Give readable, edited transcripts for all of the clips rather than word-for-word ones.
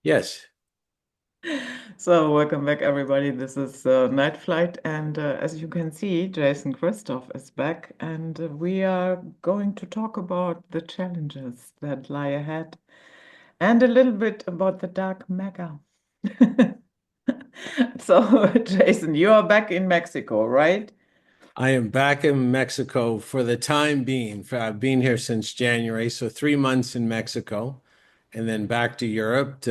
Yes, So, welcome back, everybody. This is Night Flight, and as you can see, Jason Christoff is back, and we are going to talk about the challenges that lie ahead and a little bit about the dark matter. So, Jason, you are back in Mexico, right? I am back in Mexico for the time being. I've been here since January, so 3 months in Mexico, and then back to Europe.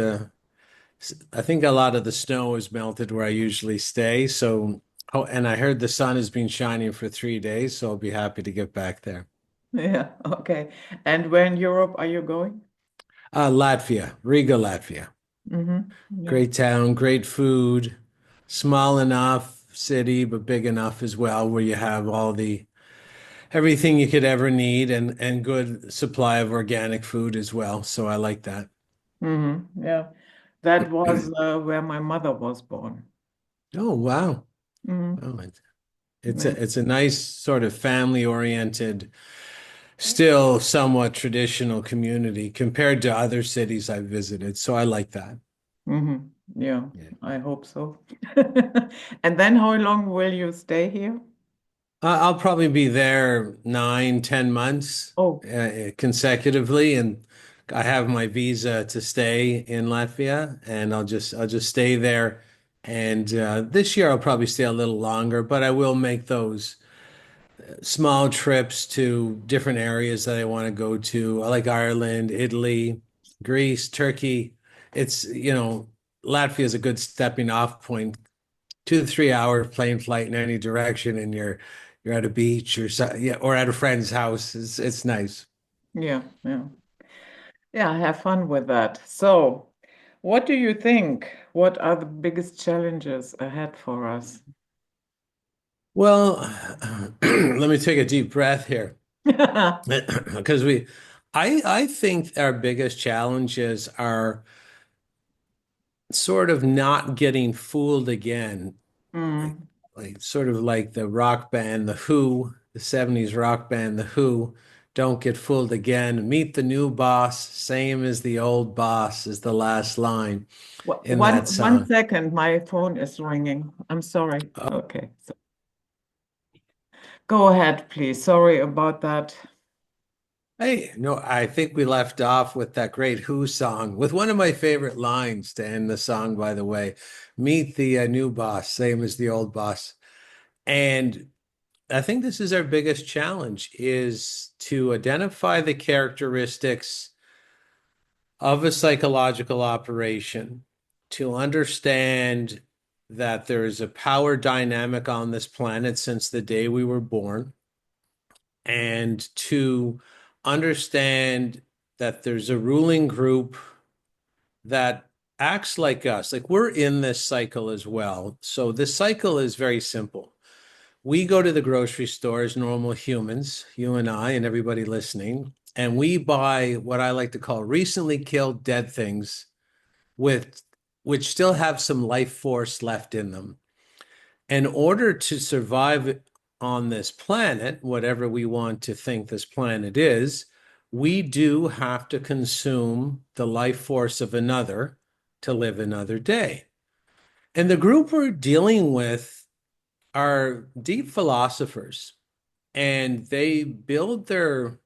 I think a lot of the snow has melted where I usually stay. So, oh, and I heard the sun has been shining for 3 days, so I'll be happy to get back there. Yeah, okay. And where in Europe are you going? Latvia, Riga, Latvia. Yeah. Great town, great food, small enough city, but big enough as well, where you have all the everything you could ever need and good supply of organic food as well. So I like that. Yeah. That was where my mother was born. Oh wow. Hmm. Oh, it's a nice sort of family oriented, still somewhat traditional community compared to other cities I've visited. So I like that. Hmm. Yeah, Yeah. I hope so. And then how long will you stay here? I'll probably be there 9, 10 months Oh, consecutively, and I have my visa to stay in Latvia, and I'll just stay there. And this year I'll probably stay a little longer, but I will make those small trips to different areas that I want to go to. I like Ireland, Italy, Greece, Turkey. Latvia is a good stepping off point. 2 to 3 hour plane flight in any direction, and you're at a beach or so, yeah, or at a friend's house. It's nice. yeah, yeah. Yeah, have fun with that. So, what do you think? What are the biggest challenges ahead for us? Well, let me take a deep breath here because I think our biggest challenges are sort of not getting fooled again, like Mm. like sort of like the rock band, The Who, the 70s rock band, The Who. Don't get fooled again. Meet the new boss, same as the old boss is the last line in that One song. second, my phone is ringing. I'm sorry. Okay, so go ahead, please. Sorry about that. Hey, no, I think we left off with that great Who song with one of my favorite lines to end the song, by the way. Meet the new boss, same as the old boss. And I think this is our biggest challenge is to identify the characteristics of a psychological operation, to understand that there is a power dynamic on this planet since the day we were born, and to understand that there's a ruling group that acts like us. Like we're in this cycle as well. So this cycle is very simple. We go to the grocery store as normal humans, you and I, and everybody listening, and we buy what I like to call recently killed dead things with which still have some life force left in them. In order to survive on this planet, whatever we want to think this planet is, we do have to consume the life force of another to live another day. And the group we're dealing with are deep philosophers, and they build their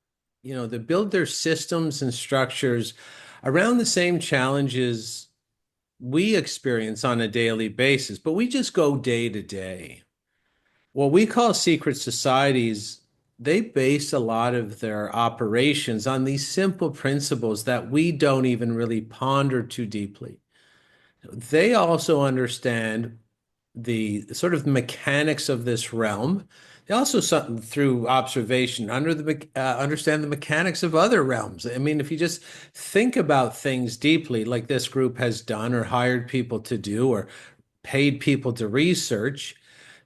systems and structures around the same challenges we experience on a daily basis, but we just go day to day. What we call secret societies, they base a lot of their operations on these simple principles that we don't even really ponder too deeply. They also understand the sort of mechanics of this realm. They also, through observation, understand the mechanics of other realms. I mean, if you just think about things deeply, like this group has done, or hired people to do, or paid people to research,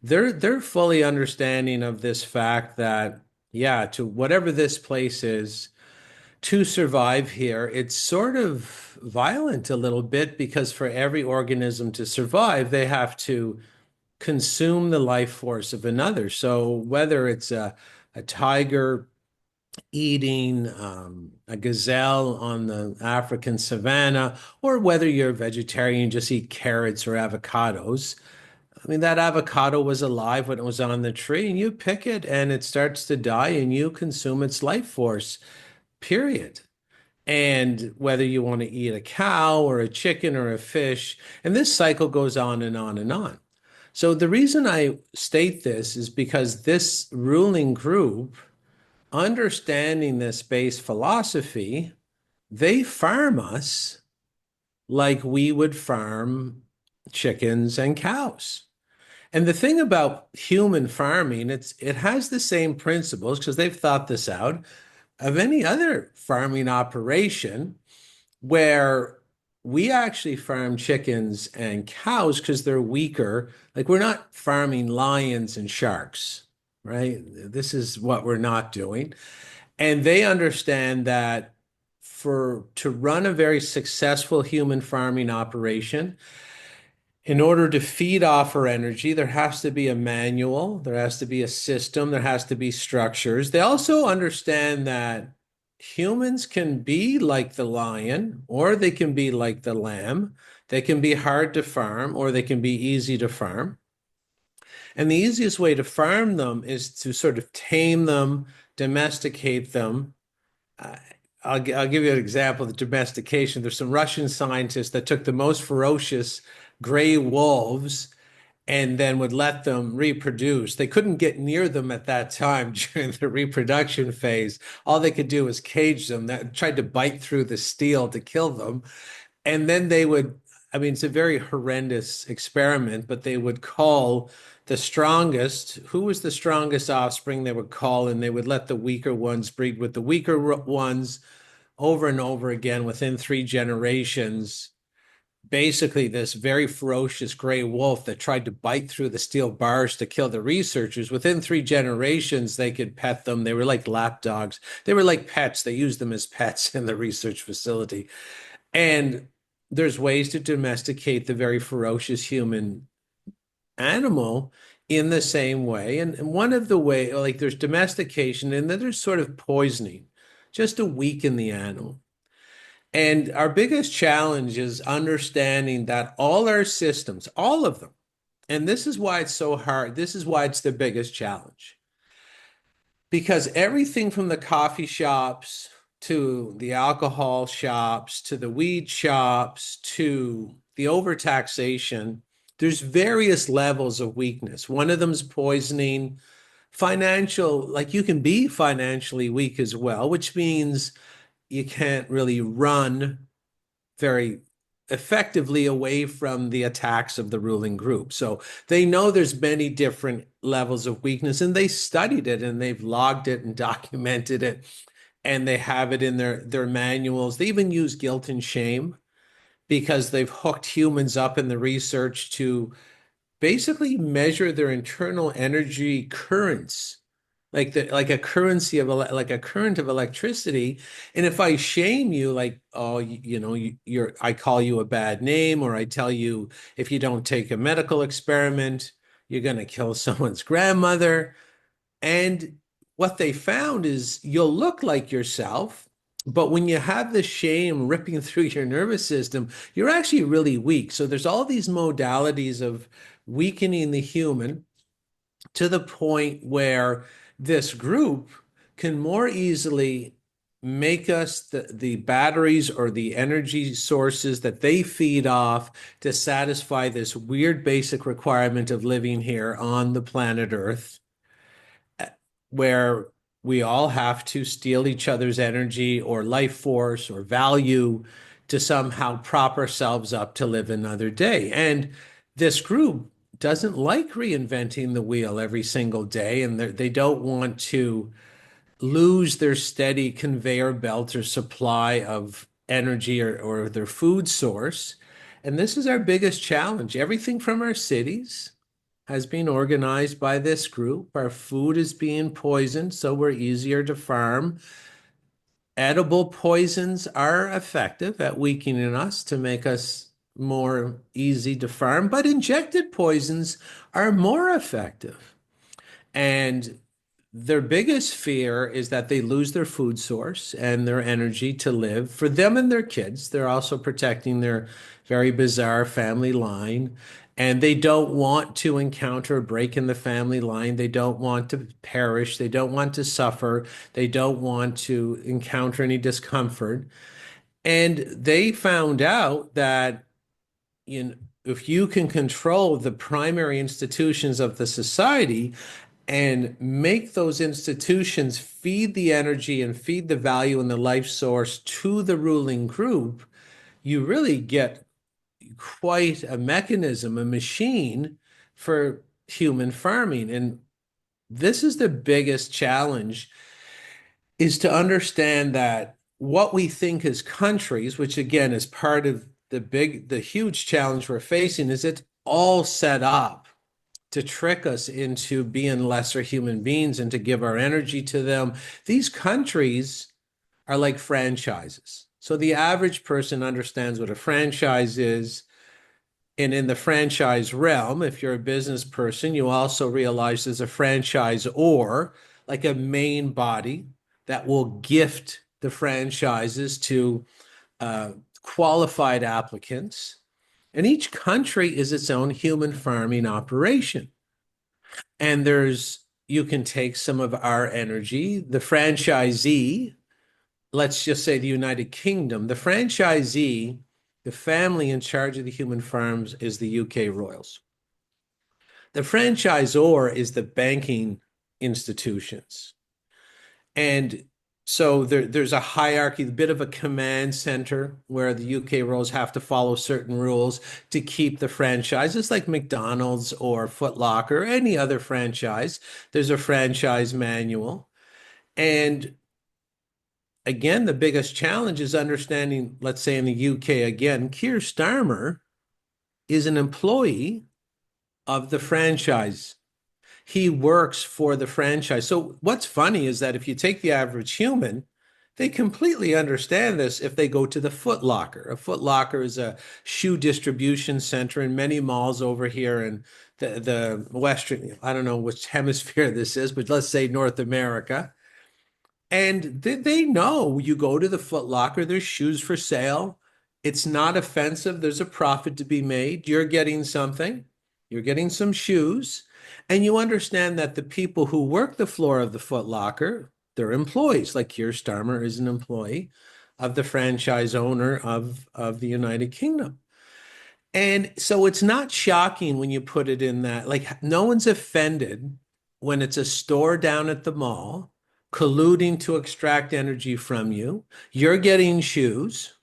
they're fully understanding of this fact that, yeah, to whatever this place is, to survive here, it's sort of violent a little bit because for every organism to survive, they have to consume the life force of another. So whether it's a tiger eating a gazelle on the African savannah, or whether you're a vegetarian, just eat carrots or avocados. I mean, that avocado was alive when it was on the tree, and you pick it and it starts to die, and you consume its life force, period. And whether you want to eat a cow or a chicken or a fish, and this cycle goes on and on and on. So the reason I state this is because this ruling group, understanding this base philosophy, they farm us like we would farm chickens and cows. And the thing about human farming, it has the same principles because they've thought this out of any other farming operation where we actually farm chickens and cows because they're weaker. Like we're not farming lions and sharks, right? This is what we're not doing. And they understand that for to run a very successful human farming operation, in order to feed off our energy, there has to be a manual, there has to be a system, there has to be structures. They also understand that humans can be like the lion or they can be like the lamb. They can be hard to farm or they can be easy to farm. And the easiest way to farm them is to sort of tame them, domesticate them. Uh, I'll give you an example of the domestication. There's some Russian scientists that took the most ferocious gray wolves and then would let them reproduce. They couldn't get near them at that time during the reproduction phase. All they could do was cage them, that tried to bite through the steel to kill them. And then they would, I mean, it's a very horrendous experiment, but they would call the strongest, who was the strongest offspring they would call, and they would let the weaker ones breed with the weaker ones over and over again within 3 generations. Basically, this very ferocious gray wolf that tried to bite through the steel bars to kill the researchers, within 3 generations, they could pet them. They were like lap dogs. They were like pets. They used them as pets in the research facility. And there's ways to domesticate the very ferocious human animal in the same way. And one of the way, like there's domestication and then there's sort of poisoning, just to weaken the animal. And our biggest challenge is understanding that all our systems, all of them, and this is why it's so hard. This is why it's the biggest challenge. Because everything from the coffee shops to the alcohol shops to the weed shops to the overtaxation, there's various levels of weakness. One of them is poisoning, financial, like you can be financially weak as well, which means you can't really run very effectively away from the attacks of the ruling group. So they know there's many different levels of weakness and they studied it and they've logged it and documented it and they have it in their manuals. They even use guilt and shame because they've hooked humans up in the research to basically measure their internal energy currents like a currency of like a current of electricity. And if I shame you, like, oh, you're, I call you a bad name, or I tell you if you don't take a medical experiment, you're going to kill someone's grandmother. And what they found is you'll look like yourself, but when you have the shame ripping through your nervous system, you're actually really weak. So there's all these modalities of weakening the human to the point where this group can more easily make us the batteries or the energy sources that they feed off to satisfy this weird basic requirement of living here on the planet Earth, where we all have to steal each other's energy or life force or value to somehow prop ourselves up to live another day. And this group doesn't like reinventing the wheel every single day, and they don't want to lose their steady conveyor belt or supply of energy or their food source. And this is our biggest challenge. Everything from our cities has been organized by this group. Our food is being poisoned, so we're easier to farm. Edible poisons are effective at weakening us to make us more easy to farm, but injected poisons are more effective. And Their biggest fear is that they lose their food source and their energy to live for them and their kids. They're also protecting their very bizarre family line. And they don't want to encounter a break in the family line. They don't want to perish. They don't want to suffer. They don't want to encounter any discomfort. And they found out that if you can control the primary institutions of the society, and make those institutions feed the energy and feed the value and the life source to the ruling group, you really get quite a mechanism, a machine for human farming. And this is the biggest challenge, is to understand that what we think as countries, which again is part of the huge challenge we're facing, is it's all set up to trick us into being lesser human beings and to give our energy to them. These countries are like franchises. So the average person understands what a franchise is. And in the franchise realm, if you're a business person, you also realize there's a franchisor, like a main body that will gift the franchises to uh, qualified applicants. And each country is its own human farming operation. And you can take some of our energy. The franchisee, let's just say the United Kingdom, the family in charge of the human farms is the UK Royals. The franchisor is the banking institutions. And so there's a hierarchy, a bit of a command center where the UK roles have to follow certain rules to keep the franchises, like McDonald's or Foot Locker, or any other franchise. There's a franchise manual. And again, the biggest challenge is understanding, let's say in the UK again, Keir Starmer is an employee of the franchise. He works for the franchise. So what's funny is that if you take the average human, they completely understand this if they go to the Foot Locker. A Foot Locker is a shoe distribution center in many malls over here in the Western, I don't know which hemisphere this is, but let's say North America. And they know you go to the Foot Locker, there's shoes for sale. It's not offensive. There's a profit to be made. You're getting something. You're getting some shoes. And you understand that the people who work the floor of the Foot Locker, they're employees. Like Keir Starmer is an employee of the franchise owner of the United Kingdom. And so it's not shocking when you put it in that, like, no one's offended when it's a store down at the mall colluding to extract energy from you. You're getting shoes,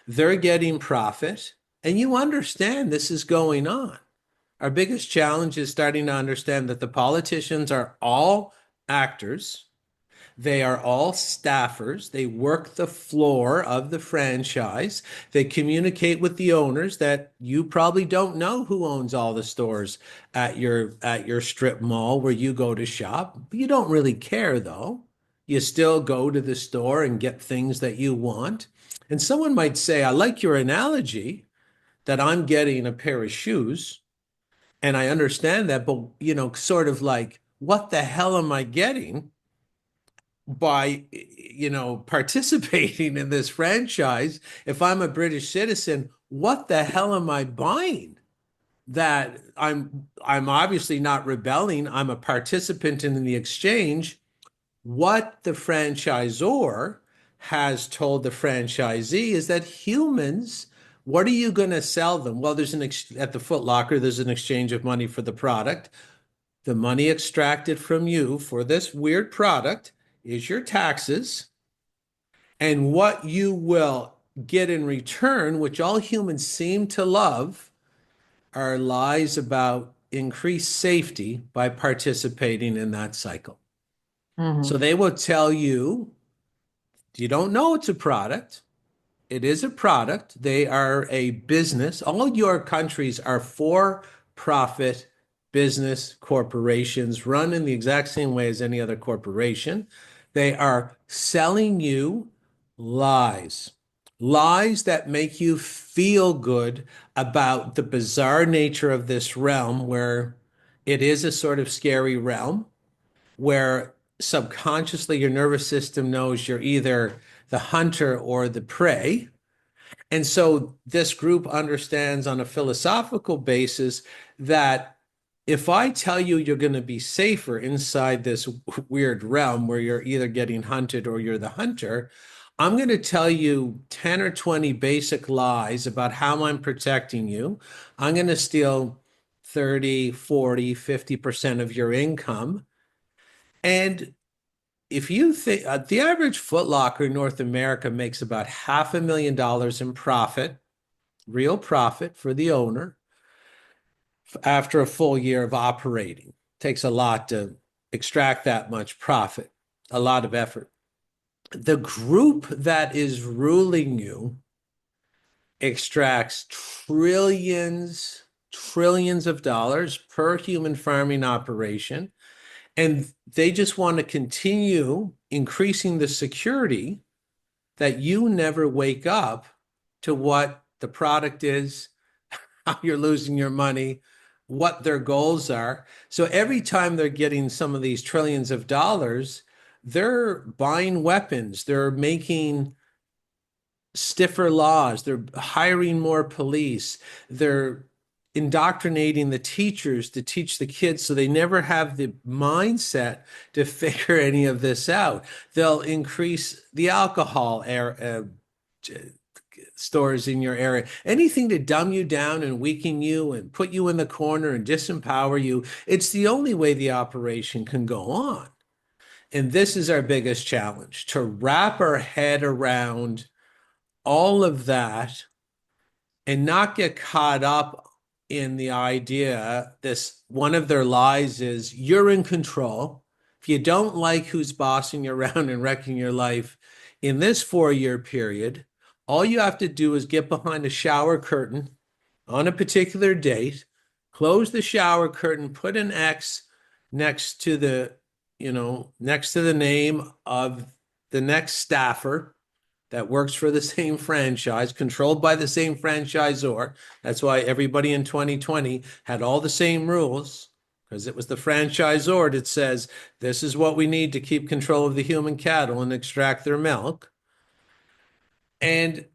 they're getting profit, and you understand this is going on. Our biggest challenge is starting to understand that the politicians are all actors. They are all staffers. They work the floor of the franchise. They communicate with the owners that you probably don't know who owns all the stores at your strip mall where you go to shop. You don't really care though. You still go to the store and get things that you want. And someone might say, I like your analogy that I'm getting a pair of shoes, and I understand that, but sort of like, what the hell am I getting by participating in this franchise? If I'm a British citizen, what the hell am I buying? That I'm obviously not rebelling. I'm a participant in the exchange. What the franchisor has told the franchisee is that humans, what are you going to sell them? Well, at the Foot Locker, there's an exchange of money for the product. The money extracted from you for this weird product is your taxes, and what you will get in return, which all humans seem to love, are lies about increased safety by participating in that cycle. So Mhm. they will tell you don't know it's a product. It is a product. They are a business. All your countries are for-profit business corporations run in the exact same way as any other corporation. They are selling you lies, lies that make you feel good about the bizarre nature of this realm, where it is a sort of scary realm, where subconsciously your nervous system knows you're either the hunter or the prey. And so this group understands on a philosophical basis that if I tell you you're going to be safer inside this weird realm where you're either getting hunted or you're the hunter, I'm going to tell you 10 or 20 basic lies about how I'm protecting you. I'm going to steal 30, 40, 50% of your income. And if you think the average Foot Locker in North America makes about $500,000 in profit, real profit for the owner after a full year of operating. Takes a lot to extract that much profit, a lot of effort. The group that is ruling you extracts trillions of dollars per human farming operation, and they just want to continue increasing the security that you never wake up to what the product is, how you're losing your money, what their goals are. So every time they're getting some of these trillions of dollars, they're buying weapons, they're making stiffer laws, they're hiring more police, they're indoctrinating the teachers to teach the kids so they never have the mindset to figure any of this out. They'll increase the alcohol stores in your area. Anything to dumb you down and weaken you and put you in the corner and disempower you. It's the only way the operation can go on. And this is our biggest challenge, to wrap our head around all of that and not get caught up in the idea this one of their lies is you're in control. If you don't like who's bossing you around and wrecking your life in this 4-year period, all you have to do is get behind a shower curtain on a particular date, close the shower curtain, put an X next to the name of the next staffer that works for the same franchise, controlled by the same franchisor. That's why everybody in 2020 had all the same rules, because it was the franchisor that says, this is what we need to keep control of the human cattle and extract their milk. And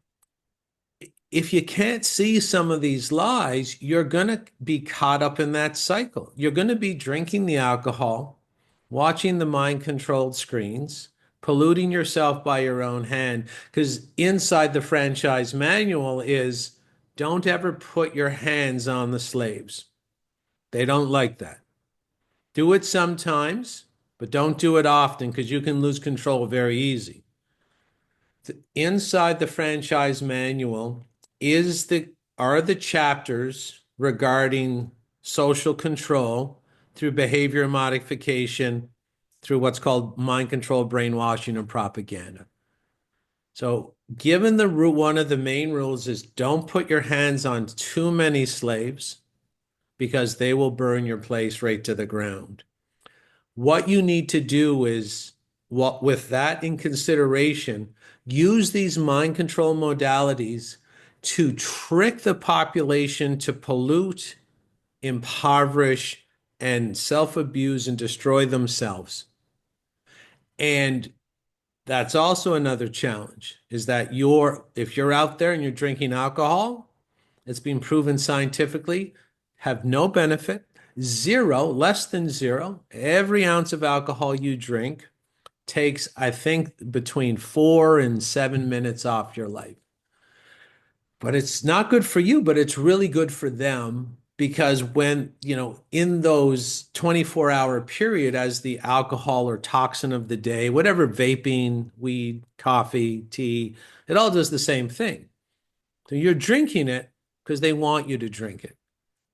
if you can't see some of these lies, you're going to be caught up in that cycle. You're going to be drinking the alcohol, watching the mind-controlled screens, polluting yourself by your own hand, because inside the franchise manual is don't ever put your hands on the slaves. They don't like that. Do it sometimes, but don't do it often because you can lose control very easy. Inside the franchise manual are the chapters regarding social control through behavior modification, through what's called mind control, brainwashing, and propaganda. So, given one of the main rules is don't put your hands on too many slaves because they will burn your place right to the ground. What you need to do is, with that in consideration, use these mind control modalities to trick the population to pollute, impoverish, and self-abuse and destroy themselves. And that's also another challenge, is that if you're out there and you're drinking alcohol, it's been proven scientifically, have no benefit, zero, less than zero. Every ounce of alcohol you drink takes, I think, between 4 and 7 minutes off your life. But it's not good for you, but it's really good for them because when, in those 24-hour period as the alcohol or toxin of the day, whatever, vaping, weed, coffee, tea, it all does the same thing. So you're drinking it because they want you to drink it.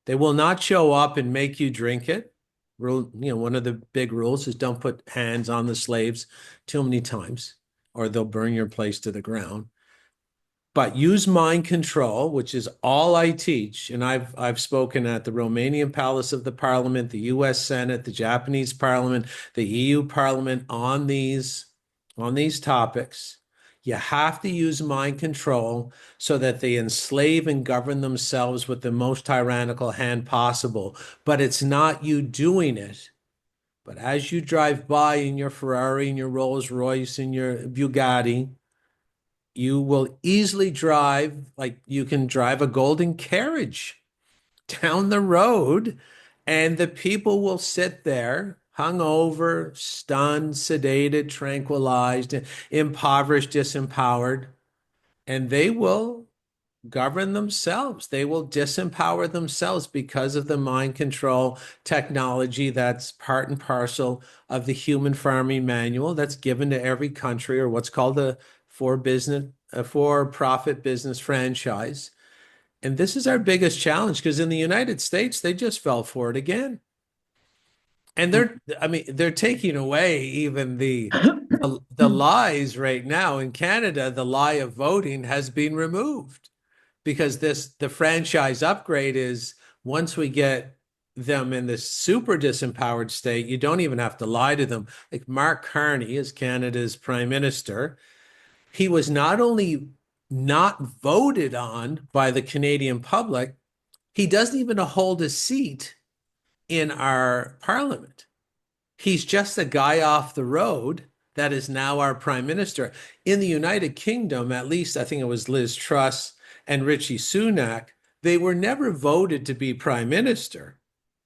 They will not show up and make you drink it. One of the big rules is don't put hands on the slaves too many times or they'll burn your place to the ground. But use mind control, which is all I teach. And I've spoken at the Romanian Palace of the Parliament, the US Senate, the Japanese Parliament, the EU Parliament on these topics. You have to use mind control so that they enslave and govern themselves with the most tyrannical hand possible. But it's not you doing it. But as you drive by in your Ferrari and your Rolls Royce and your Bugatti, you will easily drive like you can drive a golden carriage down the road, and the people will sit there hungover, stunned, sedated, tranquilized, impoverished, disempowered, and they will govern themselves. They will disempower themselves because of the mind control technology that's part and parcel of the human farming manual that's given to every country, or what's called a for-profit business franchise. And this is our biggest challenge because in the United States, they just fell for it again. And I mean, they're taking away even the lies right now. In Canada, the lie of voting has been removed because the franchise upgrade is once we get them in this super disempowered state, you don't even have to lie to them. Like Mark Carney is Canada's prime minister. He was not only not voted on by the Canadian public, he doesn't even hold a seat in our parliament. He's just a guy off the road that is now our prime minister. In the United Kingdom, at least I think it was Liz Truss and Richie Sunak, they were never voted to be prime minister,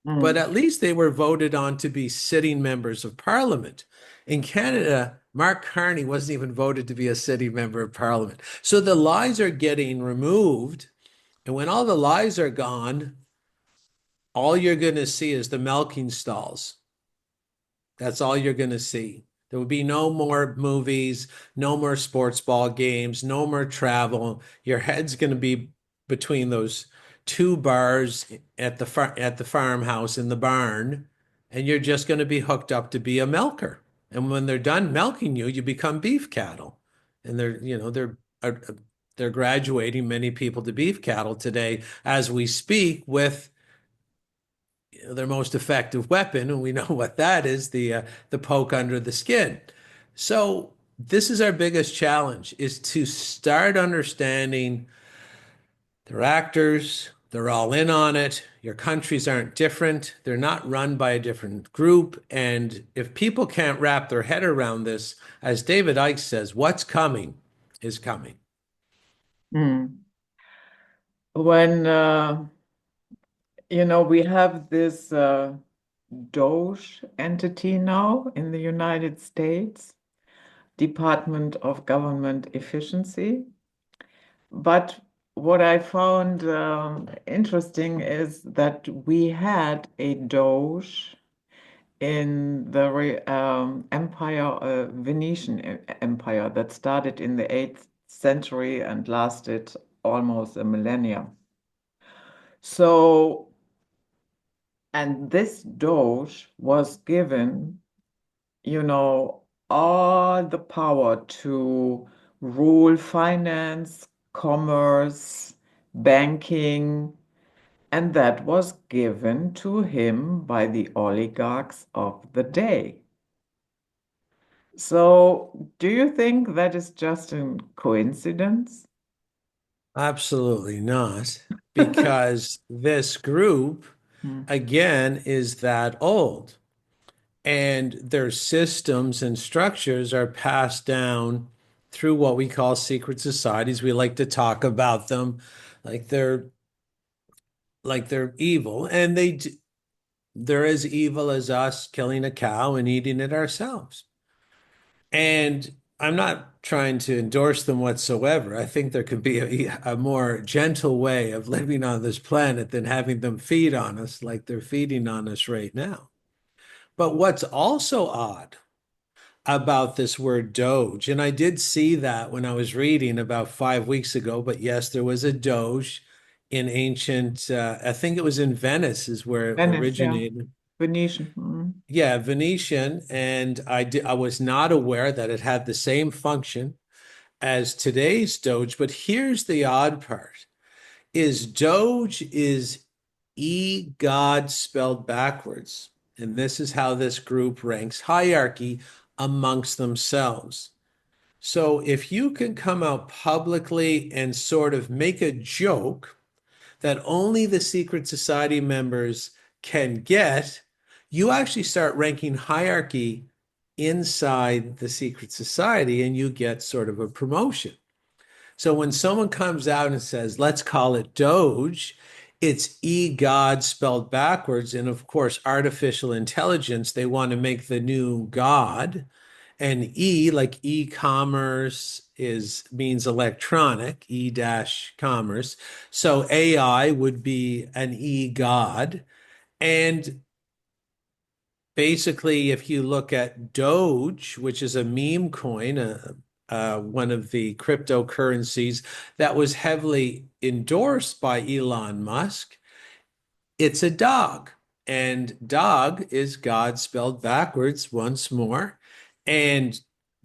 but Mm. at least they were voted on to be sitting members of parliament. In Canada, Mark Carney wasn't even voted to be a sitting member of parliament. So the lies are getting removed. And when all the lies are gone, all you're going to see is the milking stalls. That's all you're going to see. There will be no more movies, no more sports ball games, no more travel. Your head's going to be between those two bars at the farmhouse in the barn, and you're just going to be hooked up to be a milker. And when they're done milking you, you become beef cattle. And they're graduating many people to beef cattle today as we speak with their most effective weapon, and we know what that is, the poke under the skin. So this is our biggest challenge, is to start understanding they're actors, they're all in on it. Your countries aren't different. They're not run by a different group. And if people can't wrap their head around this, as David Icke says, what's coming is coming. Mm. When we have this Doge entity now in the United States, Department of Government Efficiency. But what I found interesting is that we had a Doge in the Venetian Empire that started in the 8th century and lasted almost a millennium. So, and this Doge was given, all the power to rule finance, commerce, banking, and that was given to him by the oligarchs of the day. So, do you think that is just a coincidence? Absolutely not, because this group, Hmm. again, is that old. And their systems and structures are passed down through what we call secret societies. We like to talk about them like they're evil, and they're as evil as us killing a cow and eating it ourselves. And I'm not trying to endorse them whatsoever. I think there could be a more gentle way of living on this planet than having them feed on us like they're feeding on us right now. But what's also odd about this word Doge, and I did see that when I was reading about 5 weeks ago, but yes, there was a Doge in ancient, I think it was in Venice, is where it Venice, yeah, originated. Venetian. Hmm. Yeah, Venetian, and I was not aware that it had the same function as today's Doge. But here's the odd part: is Doge is God spelled backwards, and this is how this group ranks hierarchy amongst themselves. So if you can come out publicly and sort of make a joke that only the secret society members can get, you actually start ranking hierarchy inside the secret society and you get sort of a promotion. So when someone comes out and says, let's call it Doge, it's e-God spelled backwards. And of course, artificial intelligence, they want to make the new God. And E, like e-commerce, is means electronic, e-dash commerce. So AI would be an e-God. And basically, if you look at Doge, which is a meme coin, one of the cryptocurrencies that was heavily endorsed by Elon Musk, it's a dog. And dog is God spelled backwards once more. And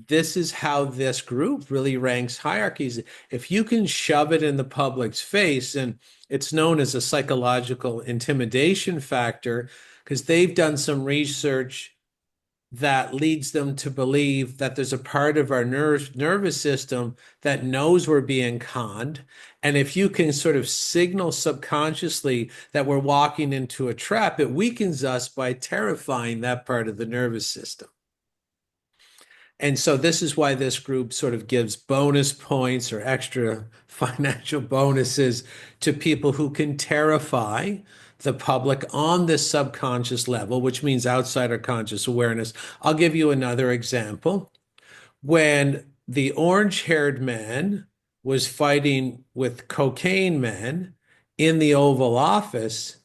this is how this group really ranks hierarchies. If you can shove it in the public's face, and it's known as a psychological intimidation factor, because they've done some research that leads them to believe that there's a part of our nervous system that knows we're being conned. And if you can sort of signal subconsciously that we're walking into a trap, it weakens us by terrifying that part of the nervous system. And so this is why this group sort of gives bonus points or extra financial bonuses to people who can terrify the public on this subconscious level, which means outside our conscious awareness. I'll give you another example. When the orange-haired man was fighting with cocaine man in the Oval Office,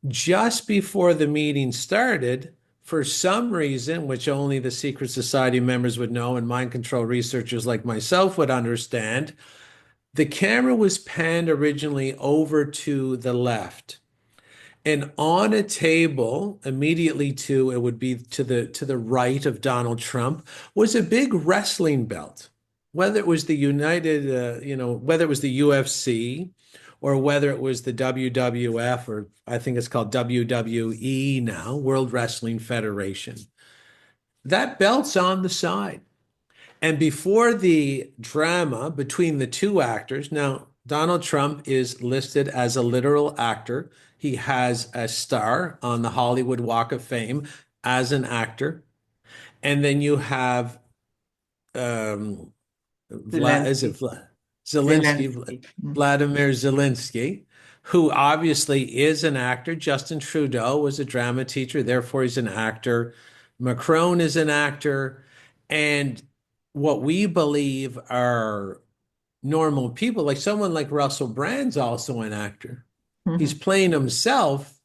just before the meeting started, for some reason, which only the secret society members would know and mind control researchers like myself would understand, the camera was panned originally over to the left. And on a table, immediately to it would be to the right of Donald Trump, was a big wrestling belt. Whether it was the whether it was the UFC or whether it was the WWF, or I think it's called WWE now, World Wrestling Federation. That belt's on the side. And before the drama between the two actors, now Donald Trump is listed as a literal actor. He has a star on the Hollywood Walk of Fame as an actor. And then you have um, is it Zelensky. Zelensky, Zelensky. Vladimir Zelensky, who obviously is an actor. Justin Trudeau was a drama teacher, therefore he's an actor. Macron is an actor. And what we believe are normal people, like someone like Russell Brand's also an actor. He's Mhm. playing himself,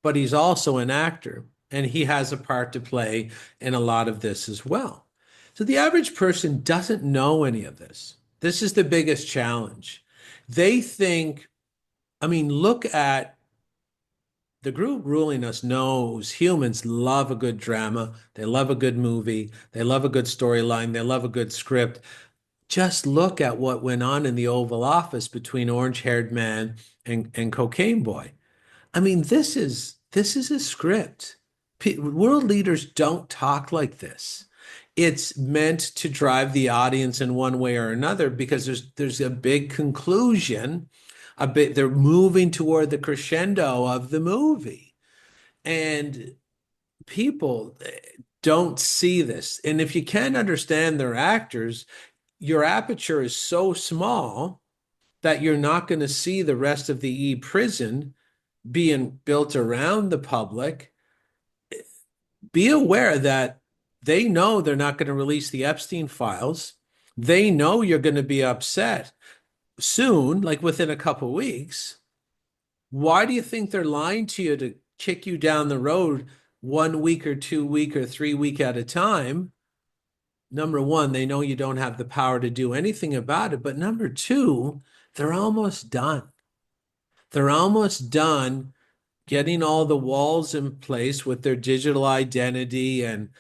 but he's also an actor, and he has a part to play in a lot of this as well. So the average person doesn't know any of this. This is the biggest challenge. They think, I mean, look at the group ruling us knows humans love a good drama. They love a good movie. They love a good storyline. They love a good script. Just look at what went on in the Oval Office between orange-haired man and cocaine boy. I mean, this is a script. World leaders don't talk like this. It's meant to drive the audience in one way or another because there's a big conclusion, a bit they're moving toward the crescendo of the movie. And people don't see this. And if you can't understand their actors, your aperture is so small that you're not going to see the rest of the prison being built around the public. Be aware that they know they're not going to release the Epstein files. They know you're going to be upset soon, like within a couple weeks. Why do you think they're lying to you to kick you down the road 1 week or 2 week or 3 week at a time? Number one, they know you don't have the power to do anything about it. But number two, they're almost done. They're almost done getting all the walls in place with their digital identity, and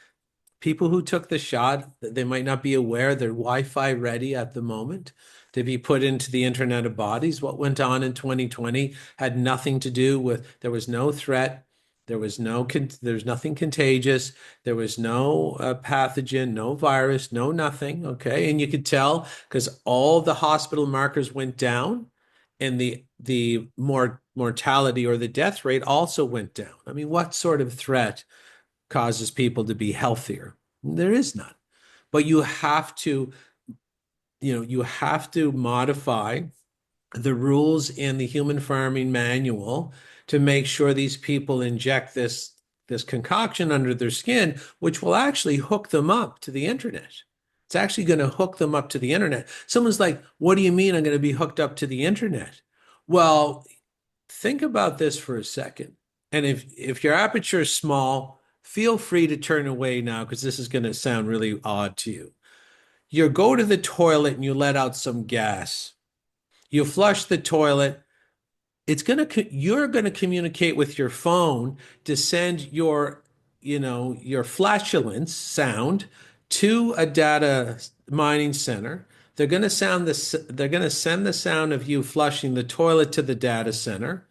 people who took the shot, they might not be aware they're Wi-Fi ready at the moment to be put into the Internet of Bodies. What went on in 2020 had nothing to do with, there was no threat. There's nothing contagious. There was no pathogen, no virus, no nothing. Okay. And you could tell because all the hospital markers went down and the mortality or the death rate also went down. I mean, what sort of threat causes people to be healthier? There is none. But you have to modify the rules in the human farming manual to make sure these people inject this concoction under their skin, which will actually hook them up to the internet. It's actually going to hook them up to the internet. Someone's like, "What do you mean I'm going to be hooked up to the internet?" Well, think about this for a second. And if your aperture is small, feel free to turn away now because this is going to sound really odd to you. You go to the toilet and you let out some gas. You flush the toilet. You're going to communicate with your phone to send your flatulence sound to a data mining center. They're going to send the sound of you flushing the toilet to the data center,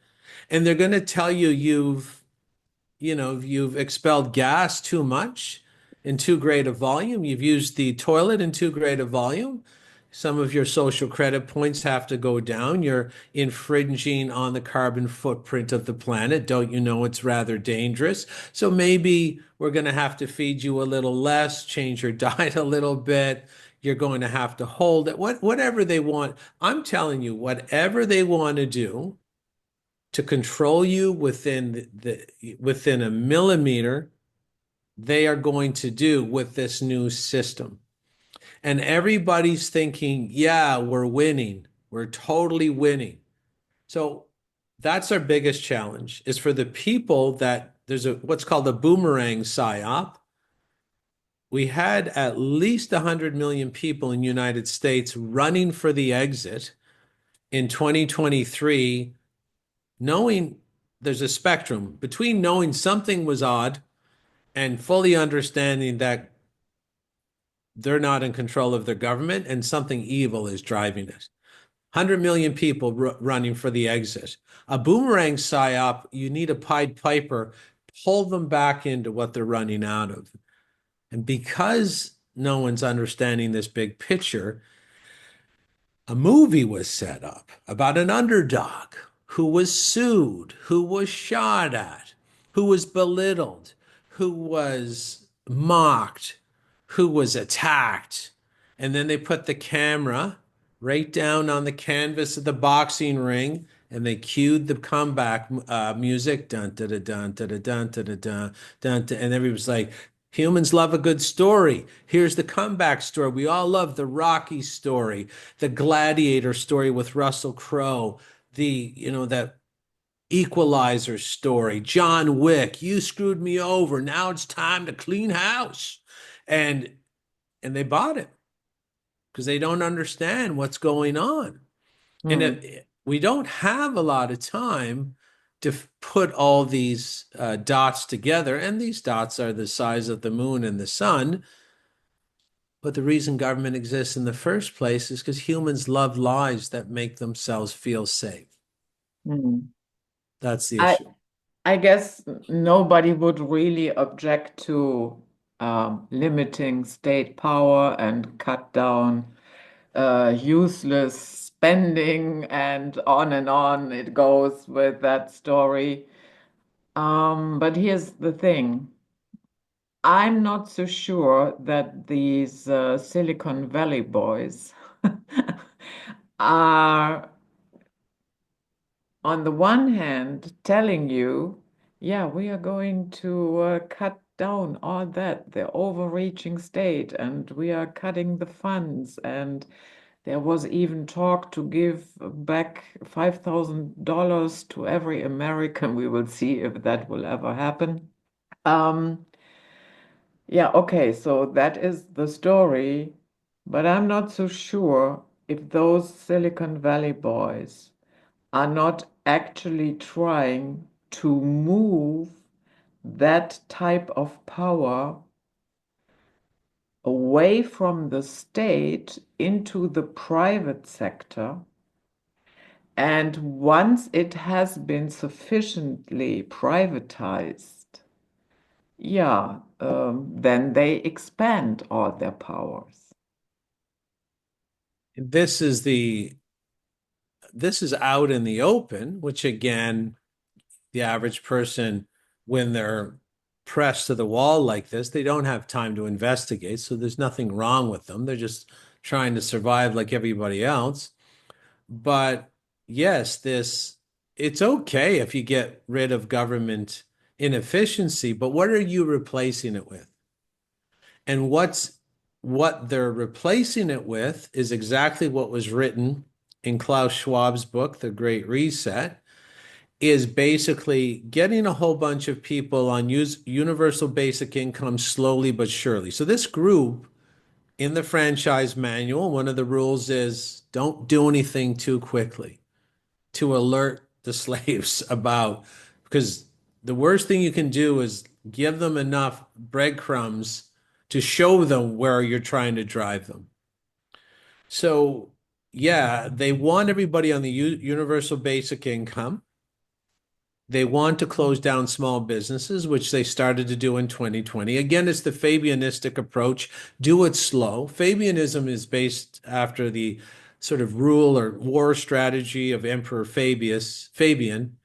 and they're going to tell you've expelled gas too much in too great a volume. You've used the toilet in too great a volume. Some of your social credit points have to go down. You're infringing on the carbon footprint of the planet. Don't you know it's rather dangerous? So maybe we're going to have to feed you a little less, change your diet a little bit. You're going to have to hold it. Whatever they want. I'm telling you, whatever they want to do to control you within a millimeter, they are going to do with this new system. And everybody's thinking, yeah, we're winning. We're totally winning. So that's our biggest challenge is for the people that there's what's called a boomerang psy-op. We had at least 100 million people in the United States running for the exit in 2023, knowing there's a spectrum between knowing something was odd and fully understanding that they're not in control of their government and something evil is driving it. 100 million people running for the exit. A boomerang psyop, you need a Pied Piper, pull them back into what they're running out of. And because no one's understanding this big picture, a movie was set up about an underdog who was sued, who was shot at, who was belittled, who was mocked, who was attacked. And then they put the camera right down on the canvas of the boxing ring and they cued the comeback music. Dun, dun, dun, dun, dun, dun, dun, dun, dun, dun, dun, and everybody was like, humans love a good story. Here's the comeback story. We all love the Rocky story, the Gladiator story with Russell Crowe, that Equalizer story, John Wick, you screwed me over. Now it's time to clean house. And and they bought it because they don't understand what's going on. And Hmm. we don't have a lot of time to put all these dots together, and these dots are the size of the moon and the sun. But the reason government exists in the first place is because humans love lies that make themselves feel safe. Hmm. That's the I issue. I guess nobody would really object to limiting state power and cut down useless spending and on it goes with that story. But here's the thing. I'm not so sure that these Silicon Valley boys are, on the one hand, telling you, yeah, we are going to cut down all that, the overreaching state, and we are cutting the funds. And there was even talk to give back $5,000 to every American. We will see if that will ever happen. Um, yeah, okay, so that is the story, but I'm not so sure if those Silicon Valley boys are not actually trying to move that type of power away from the state into the private sector. And once it has been sufficiently privatized, yeah, then they expand all their powers. This is this is out in the open, which again, the average person, when they're pressed to the wall like this, they don't have time to investigate. So there's nothing wrong with them. They're just trying to survive like everybody else. But yes, it's okay if you get rid of government inefficiency, but what are you replacing it with? And what they're replacing it with is exactly what was written in Klaus Schwab's book, The Great Reset, is basically getting a whole bunch of people on universal basic income slowly but surely. So this group in the franchise manual, one of the rules is don't do anything too quickly to alert the slaves about, because the worst thing you can do is give them enough breadcrumbs to show them where you're trying to drive them. So, yeah, they want everybody on the universal basic income. They want to close down small businesses, which they started to do in 2020. Again, it's the Fabianistic approach. Do it slow. Fabianism is based after the sort of rule or war strategy of Emperor Fabian,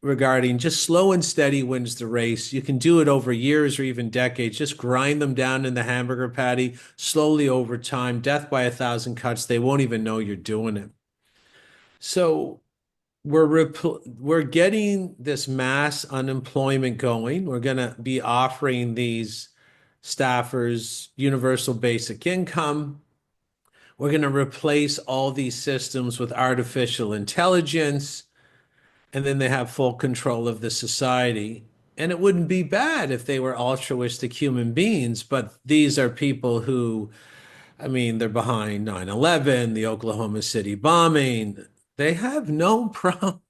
regarding just slow and steady wins the race. You can do it over years or even decades. Just grind them down in the hamburger patty slowly over time. Death by a thousand cuts. They won't even know you're doing it. So we're getting this mass unemployment going. We're going to be offering these staffers universal basic income. We're going to replace all these systems with artificial intelligence, and then they have full control of the society. And it wouldn't be bad if they were altruistic human beings, but these are people who, I mean, they're behind 9/11, the Oklahoma City bombing. They have no problem.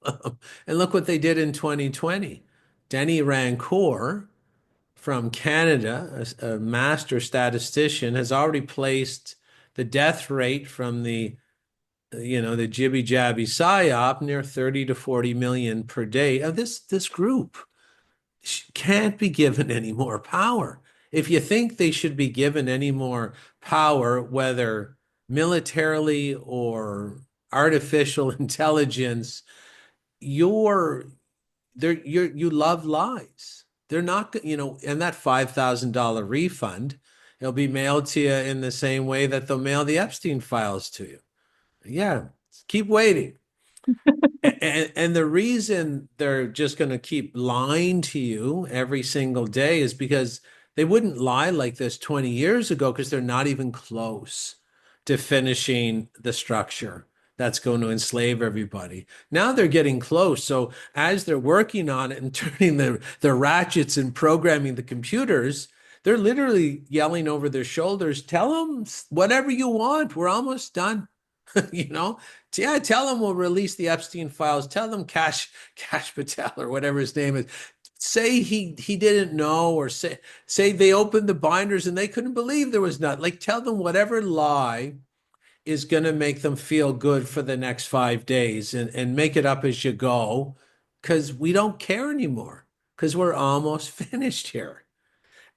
And look what they did in 2020. Denny Rancourt from Canada, a master statistician, has already placed the death rate from the jibby jabby psy-op near 30 to 40 million per day. This group can't be given any more power. If you think they should be given any more power, whether militarily or artificial intelligence, you're you love lies. They're not, and that $5,000 refund, it'll be mailed to you in the same way that they'll mail the Epstein files to you. Yeah, keep waiting. And the reason they're just going to keep lying to you every single day is because they wouldn't lie like this 20 years ago because they're not even close to finishing the structure that's going to enslave everybody. Now they're getting close. So as they're working on it and turning the ratchets and programming the computers, they're literally yelling over their shoulders, tell them whatever you want. We're almost done. you know yeah, tell them we'll release the Epstein files. Tell them Cash Patel or whatever his name is, say he didn't know, or say they opened the binders and they couldn't believe there was not, like, tell them whatever lie is going to make them feel good for the next 5 days, and make it up as you go, because we don't care anymore, because we're almost finished here.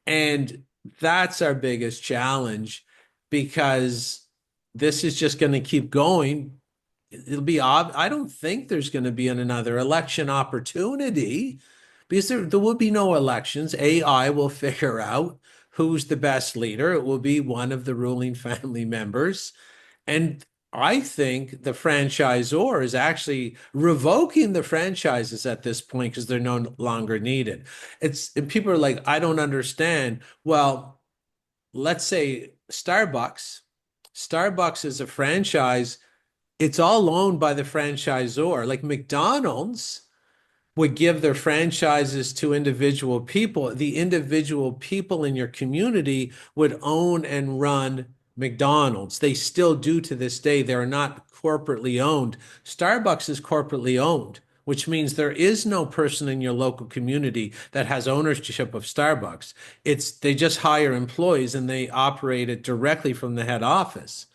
And that's our biggest challenge, because this is just going to keep going. It'll be odd. I don't think there's going to be another election opportunity, because there will be no elections. AI will figure out who's the best leader. It will be one of the ruling family members. And I think the franchisor is actually revoking the franchises at this point because they're no longer needed. And people are like, I don't understand. Well, let's say Starbucks. Starbucks is a franchise. It's all owned by the franchisor. Like McDonald's would give their franchises to individual people. The individual people in your community would own and run McDonald's. They still do to this day. They're not corporately owned. Starbucks is corporately owned, which means there is no person in your local community that has ownership of Starbucks. They just hire employees and they operate it directly from the head office.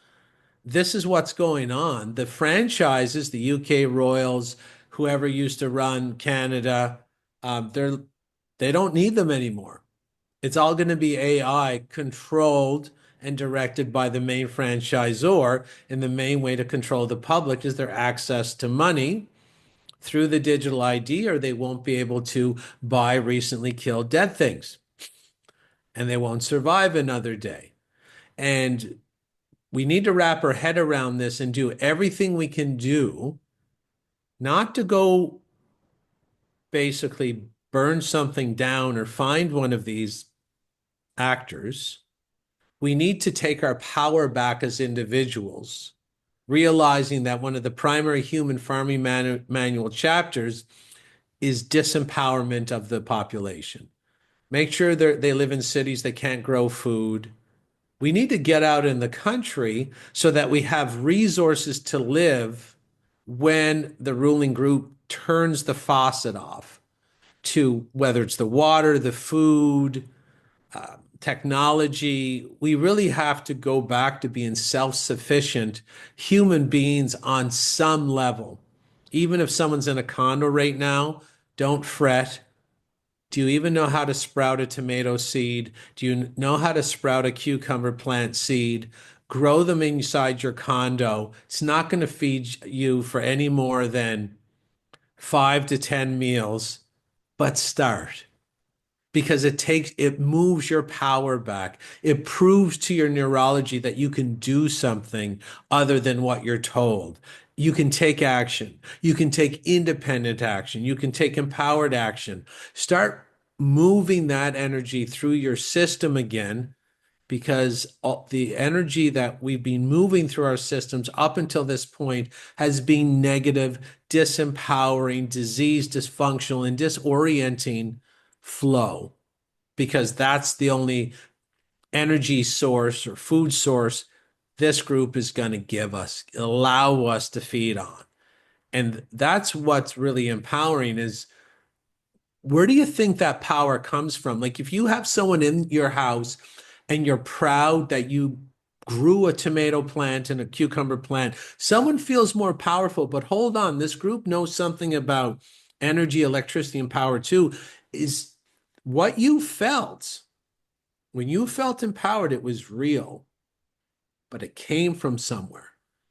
This is what's going on. The franchises, the UK Royals, whoever used to run Canada, they don't need them anymore. It's all going to be AI controlled and directed by the main franchisor. And the main way to control the public is their access to money through the digital ID, or they won't be able to buy recently killed dead things and they won't survive another day. And we need to wrap our head around this and do everything we can do not to go basically burn something down or find one of these actors. We need to take our power back as individuals, realizing that one of the primary human farming manual chapters is disempowerment of the population. Make sure they live in cities that can't grow food. We need to get out in the country so that we have resources to live when the ruling group turns the faucet off to whether it's the water, the food, technology. We really have to go back to being self-sufficient human beings on some level. Even if someone's in a condo right now, don't fret. Do you even know how to sprout a tomato seed? Do you know how to sprout a cucumber plant seed? Grow them inside your condo. It's not going to feed you for any more than 5 to 10 meals, but start because it moves your power back. It proves to your neurology that you can do something other than what you're told. You can take action. You can take independent action. You can take empowered action. Start moving that energy through your system again because the energy that we've been moving through our systems up until this point has been negative, disempowering, disease, dysfunctional, and disorienting flow because that's the only energy source or food source this group is going to give us, allow us to feed on. And that's what's really empowering is where do you think that power comes from? Like if you have someone in your house and you're proud that you grew a tomato plant and a cucumber plant, someone feels more powerful. But hold on, this group knows something about energy, electricity, and power too. Is what you felt when you felt empowered, it was real, but it came from somewhere.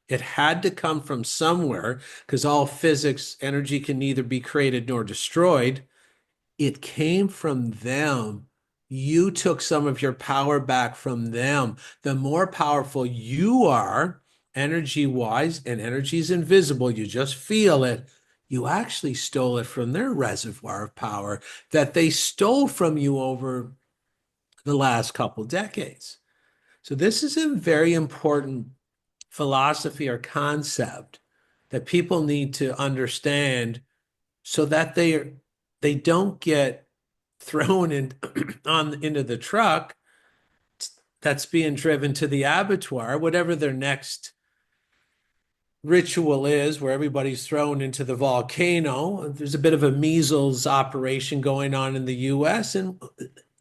It had to come from somewhere because all physics, energy can neither be created nor destroyed. It came from them. You took some of your power back from them. The more powerful you are, energy wise, and energy is invisible, you just feel it. You actually stole it from their reservoir of power that they stole from you over the last couple decades. So, this is a very important philosophy or concept that people need to understand so that they don't get thrown in on into the truck that's being driven to the abattoir, whatever their next ritual is, where everybody's thrown into the volcano. There's a bit of a measles operation going on in the US, and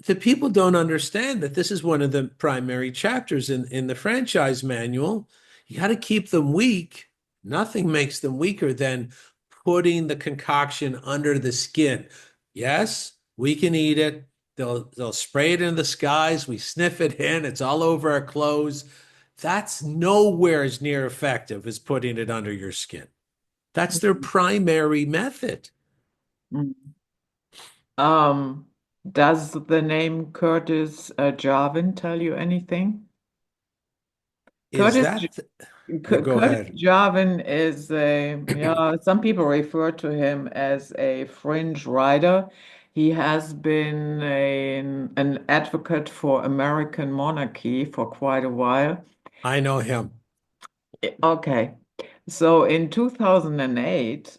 the people don't understand that this is one of the primary chapters in the franchise manual. You got to keep them weak. Nothing makes them weaker than putting the concoction under the skin. Yes, we can eat it. They'll spray it in the skies. We sniff it in. It's all over our clothes. That's nowhere as near effective as putting it under your skin. That's their primary method. Mm. Um, does the name Curtis Jarvin tell you anything? Is Curtis that? No, go Curtis ahead. Jarvin is a, yeah, some people refer to him as a fringe rider. He has been an advocate for American monarchy for quite a while. I know him. Okay. So in 2008,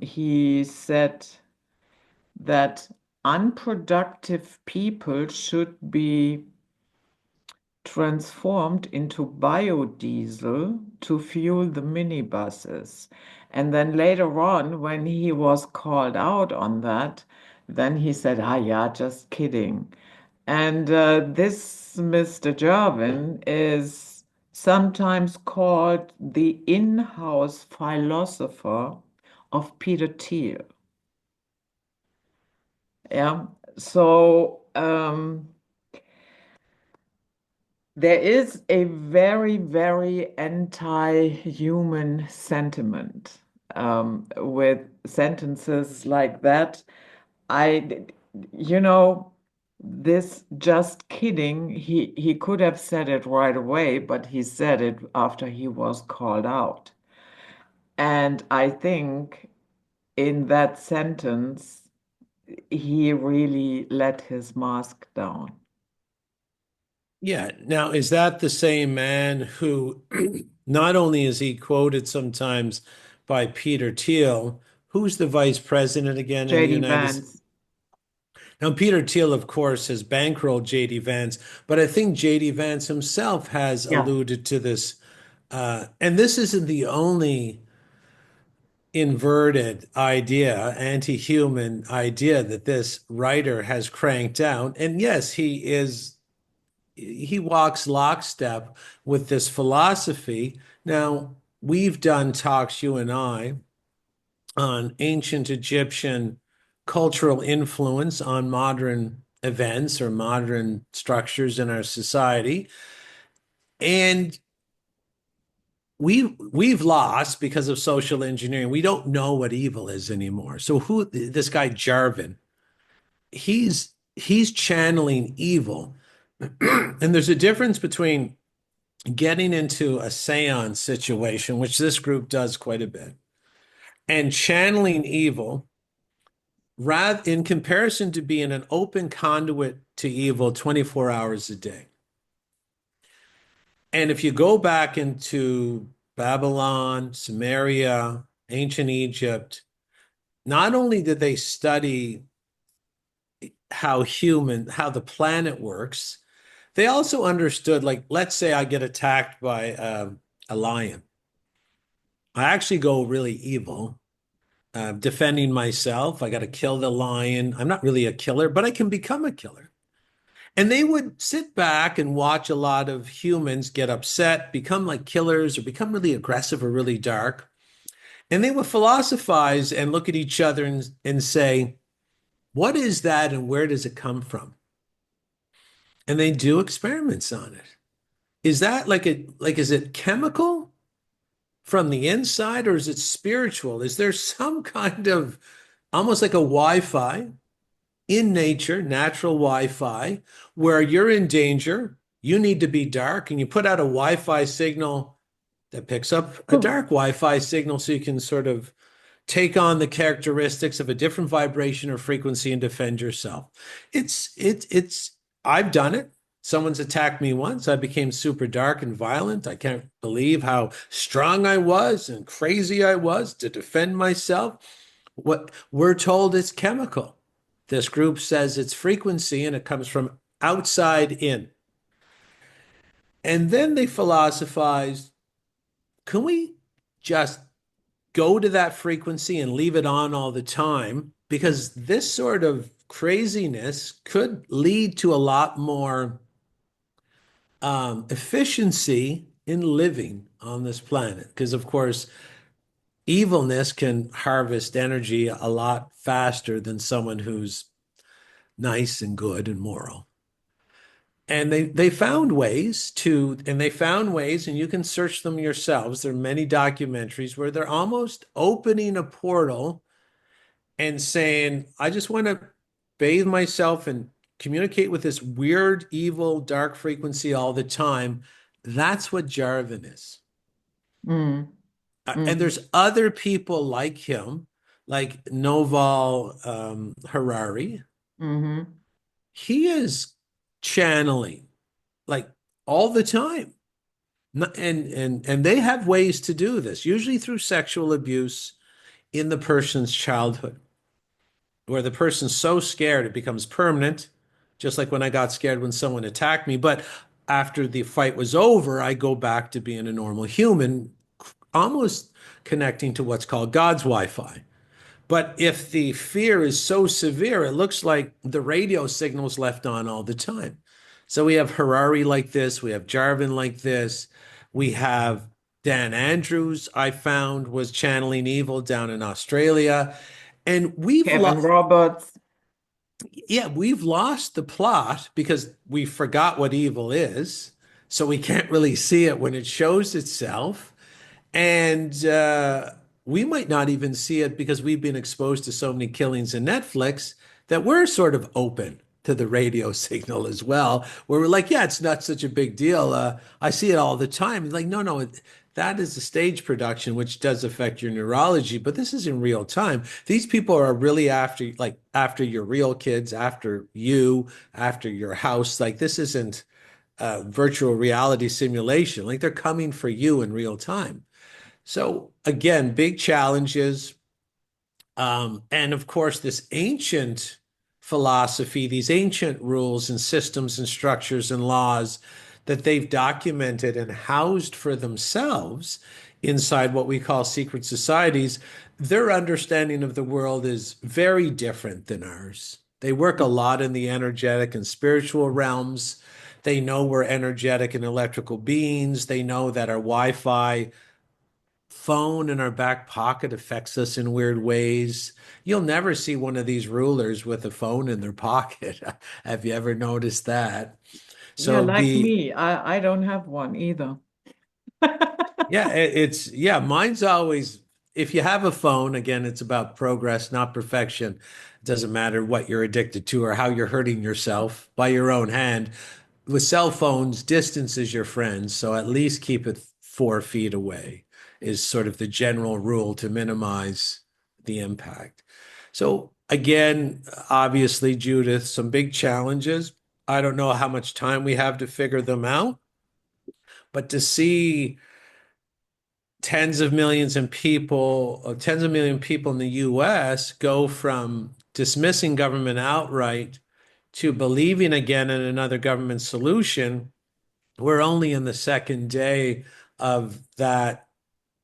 he said that unproductive people should be transformed into biodiesel to fuel the minibuses. And then later on, when he was called out on that, then he said, ah, yeah, just kidding. And this Mr. Jarvin is sometimes called the in-house philosopher of Peter Thiel. Yeah. So, There is a very, very anti-human sentiment with sentences like that. I, you know, this just kidding. He could have said it right away, but he said it after he was called out. And I think in that sentence, he really let his mask down. Yeah. Now, is that the same man who not only is he quoted sometimes by Peter Thiel, who's the vice president again in the JD United States? Vance. Now, Peter Thiel, of course, has bankrolled JD Vance, but I think JD Vance himself has Yeah. alluded to this. And this isn't the only inverted idea, anti-human idea that this writer has cranked out. And yes, he walks lockstep with this philosophy. Now, we've done talks, you and I, on ancient Egyptian cultural influence on modern events or modern structures in our society. And we've lost because of social engineering. We don't know what evil is anymore. So who this guy Yarvin, he's channeling evil. And there's a difference between getting into a seance situation, which this group does quite a bit, and channeling evil, rather in comparison to being an open conduit to evil 24 hours a day. And if you go back into Babylon, Samaria, ancient Egypt, not only did they study how the planet works, they also understood, like, let's say I get attacked by a lion. I actually go really evil, defending myself. I got to kill the lion. I'm not really a killer, but I can become a killer. And they would sit back and watch a lot of humans get upset, become like killers, or become really aggressive or really dark. And they would philosophize and look at each other and say, what is that and where does it come from? And they do experiments on it. Is that is it chemical from the inside or is it spiritual? Is there some kind of almost like a Wi-Fi in nature, natural Wi-Fi, where you're in danger, you need to be dark, and you put out a Wi-Fi signal that picks up a dark Wi-Fi signal so you can sort of take on the characteristics of a different vibration or frequency and defend yourself. It's I've done it. Someone's attacked me once. I became super dark and violent. I can't believe how strong I was and crazy I was to defend myself. What we're told is chemical. This group says it's frequency and it comes from outside in. And then they philosophize, can we just go to that frequency and leave it on all the time? Because this sort of craziness could lead to a lot more efficiency in living on this planet. Because, of course, evilness can harvest energy a lot faster than someone who's nice and good and moral. And they found ways to, and they found ways, and you can search them yourselves. There are many documentaries where they're almost opening a portal and saying, I just want to bathe myself and communicate with this weird, evil, dark frequency all the time. That's what Yarvin is. Mm, And mm, there's other people like him, like Noval Harari. mm-hmm. He is channeling like all the time. And they have ways to do this, usually through sexual abuse in the person's childhood, where the person's so scared it becomes permanent, just like when I got scared when someone attacked me. But after the fight was over, I go back to being a normal human, almost connecting to what's called God's Wi-Fi. But if the fear is so severe, it looks like the radio signal's left on all the time. So we have Harari like this, we have Yarvin like this, we have Dan Andrews, I found was channeling evil down in Australia. And Kevin Roberts. we've lost the plot because we forgot what evil is. so we can't really see it when it shows itself. And we might not even see it because we've been exposed to so many killings in Netflix that we're sort of open to the radio signal as well, where we're like, yeah, it's not such a big deal. I see it all the time. It's like, no, no, that is a stage production, which does affect your neurology, but this is in real time. These people are really after, like, after your real kids, after you, after your house. Like, this isn't virtual reality simulation. Like, they're coming for you in real time. So again, big challenges. And of course, this ancient philosophy, these ancient rules and systems and structures and laws that they've documented and housed for themselves inside what we call secret societies, their understanding of the world is very different than ours. They work a lot in the energetic and spiritual realms. They know we're energetic and electrical beings. They know that our Wi Fi phone in our back pocket affects us in weird ways. You'll never see one of these rulers with a phone in their pocket. Have you ever noticed that? Yeah, So like the me, I don't have one either. yeah, it's yeah, mine's always if you have a phone, again, it's about progress, not perfection. It doesn't matter what you're addicted to or how you're hurting yourself by your own hand. With cell phones, distance is your friend, so at least keep it 4 feet away is sort of the general rule to minimize the impact. So again, obviously, Judith, some big challenges. I don't know how much time we have to figure them out, but to see tens of million people in the US go from dismissing government outright to believing again in another government solution. We're only in the second day of that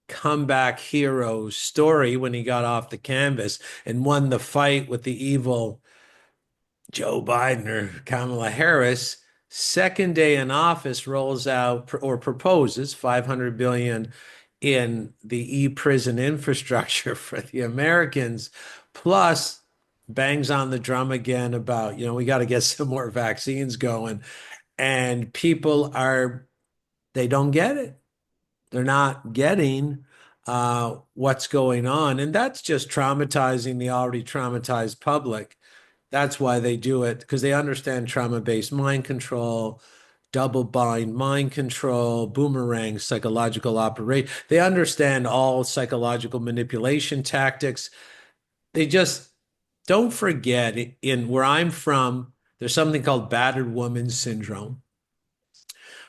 comeback hero story when he got off the canvas and won the fight with the evil Joe Biden or Kamala Harris. Second day in office rolls out or proposes 500 billion in the e-prison infrastructure for the Americans, plus bangs on the drum again about, we got to get some more vaccines going. And people they don't get it. They're not getting what's going on. And that's just traumatizing the already traumatized public. That's why they do it, because they understand trauma-based mind control, double bind mind control, boomerang psychological operation. They understand all psychological manipulation tactics. They just don't forget in where I'm from, there's something called battered woman syndrome,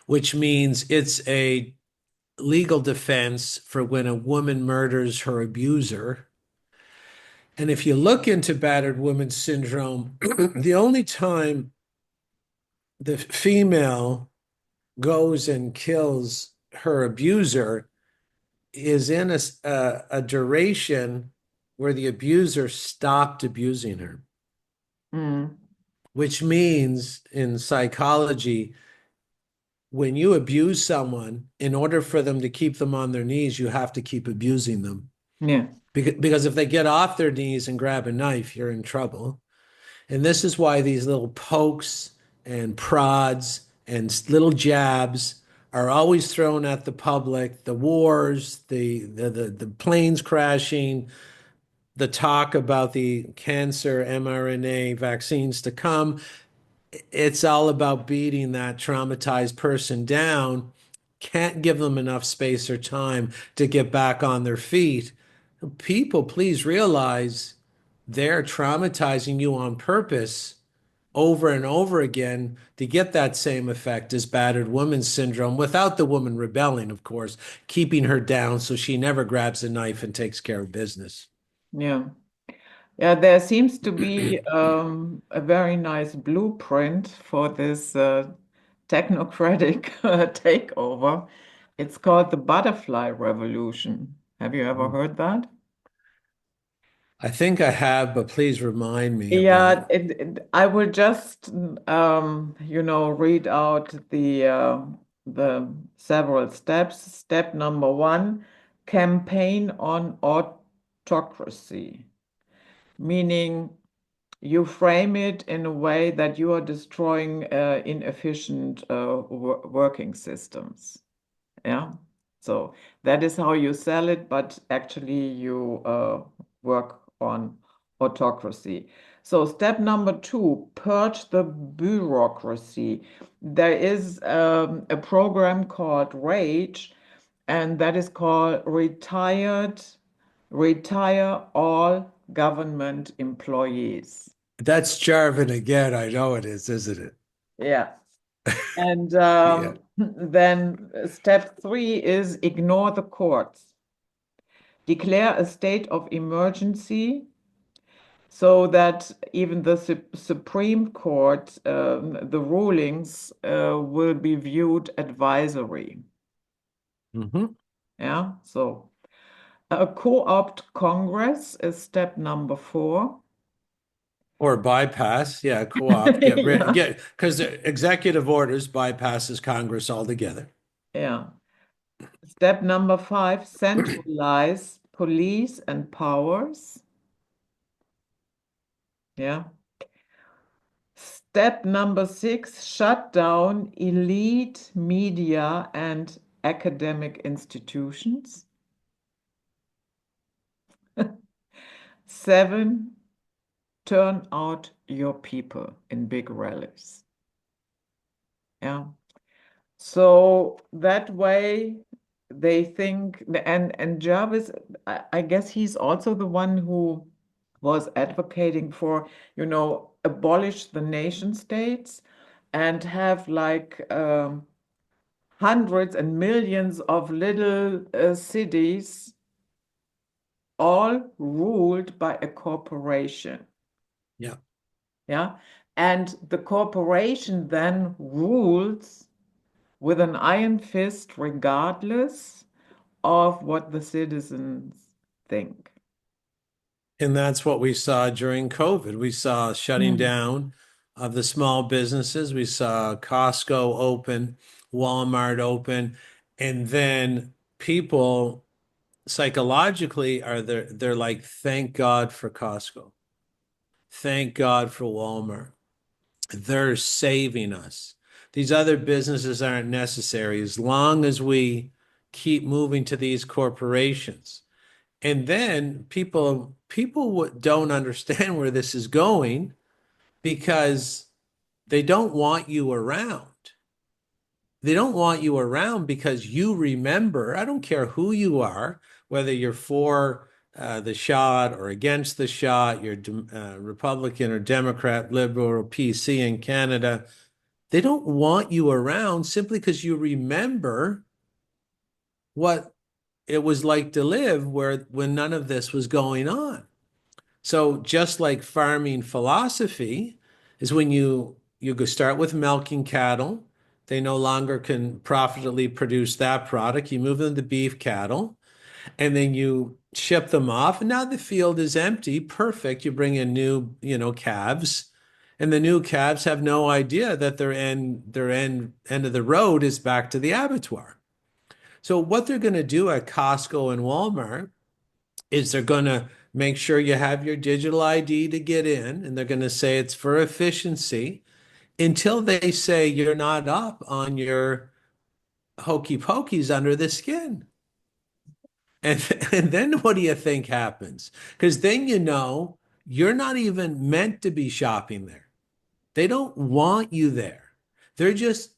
which means it's a legal defense for when a woman murders her abuser. And if you look into battered woman syndrome, the only time the female goes and kills her abuser is in a duration where the abuser stopped abusing her, Mm, which means in psychology, when you abuse someone, in order for them to keep them on their knees, you have to keep abusing them. yeah. Because if they get off their knees and grab a knife, you're in trouble. And this is why these little pokes and prods and little jabs are always thrown at the public. The wars, the planes crashing, the talk about the cancer mRNA vaccines to come. It's all about beating that traumatized person down. Can't give them enough space or time to get back on their feet. People, please realize they're traumatizing you on purpose over and over again to get that same effect as battered woman syndrome without the woman rebelling, of course, keeping her down so she never grabs a knife and takes care of business. Yeah. Yeah, there seems to be a very nice blueprint for this technocratic takeover. It's called the butterfly revolution. Have you ever heard that? I think I have, but please remind me of Yeah, that. I will just read out the several steps. Step number one, campaign on autocracy, meaning you frame it in a way that you are destroying inefficient working systems. Yeah. So that is how you sell it, but actually you work on autocracy. So step number two, purge the bureaucracy. There is a program called RAGE, and that is called Retire All Government Employees. That's Jarvin again. I know it is, isn't it? Yeah. And Yeah. then step three is ignore the courts. Declare a state of emergency so that even the Supreme Court, the rulings will be viewed advisory. Hmm. Yeah. So a co-opt Congress is step number four. Or bypass. Yeah, co-op. Get rid. Yeah. Get because executive orders bypasses Congress altogether. Yeah. Step number five, centralize police and powers. Yeah. Step number six, shut down elite media and academic institutions. Seven, turn out your people in big rallies. Yeah. So that way they think, and Jarvis, I guess he's also the one who was advocating for, abolish the nation states and have like hundreds and millions of little cities all ruled by a corporation. Yeah. Yeah. And the corporation then rules with an iron fist, regardless of what the citizens think. And that's what we saw during COVID. We saw shutting Mm. down of the small businesses. We saw Costco open, Walmart open, and then people psychologically are they're like, thank God for Costco. Thank God for Walmart. They're saving us. These other businesses aren't necessary as long as we keep moving to these corporations. And then people don't understand where this is going because they don't want you around. They don't want you around because you remember, I don't care who you are, whether you're for the shot or against the shot, you're Republican or Democrat, liberal or PC in Canada. They don't want you around simply because you remember what it was like to live where when none of this was going on. So just like farming philosophy is when you go start with milking cattle, they no longer can profitably produce that product. You move them to beef cattle, and then you ship them off, and now the field is empty. Perfect. You bring in new, calves, and the new calves have no idea that their end of the road is back to the abattoir. So what they're going to do at Costco and Walmart is they're going to make sure you have your digital ID to get in, and they're going to say it's for efficiency until they say you're not up on your hokey pokeys under the skin. And, and then what do you think happens? Because then you're not even meant to be shopping there. They don't want you there. They're just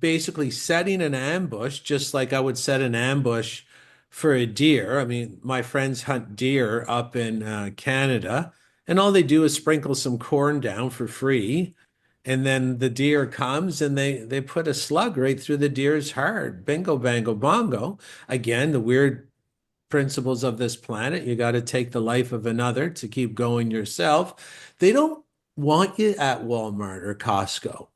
basically setting an ambush, just like I would set an ambush for a deer. I mean, my friends hunt deer up in Canada, and all they do is sprinkle some corn down for free. And then the deer comes and they put a slug right through the deer's heart. Bingo, bango, bongo. Again, the weird principles of this planet. You got to take the life of another to keep going yourself. They don't want you at Walmart or Costco.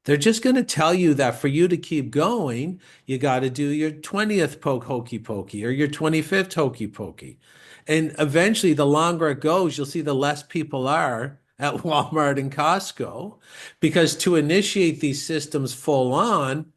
They're just going to tell you that for you to keep going, you got to do your 20th poke hokey pokey or your 25th hokey pokey. And eventually, the longer it goes, you'll see the less people are at Walmart and Costco because to initiate these systems full on,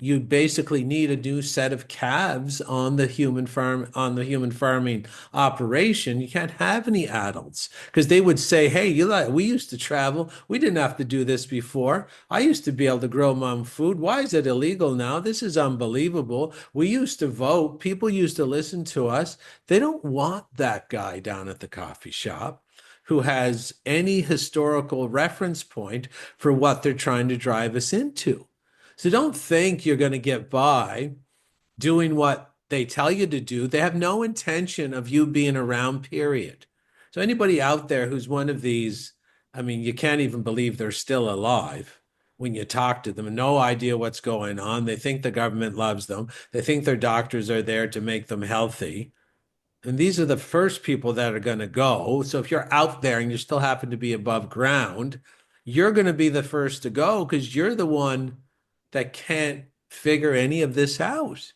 you basically need a new set of calves on the human farm, on the human farming operation. You can't have any adults because they would say, "Hey, we used to travel. We didn't have to do this before. I used to be able to grow my own food. Why is it illegal now? This is unbelievable. We used to vote. People used to listen to us." They don't want that guy down at the coffee shop who has any historical reference point for what they're trying to drive us into. So don't think you're going to get by doing what they tell you to do. They have no intention of you being around, period. So anybody out there who's one of these, I mean, you can't even believe they're still alive when you talk to them, no idea what's going on. They think the government loves them. They think their doctors are there to make them healthy. And these are the first people that are going to go. So if you're out there and you still happen to be above ground, you're going to be the first to go because you're the one that can't figure any of this out.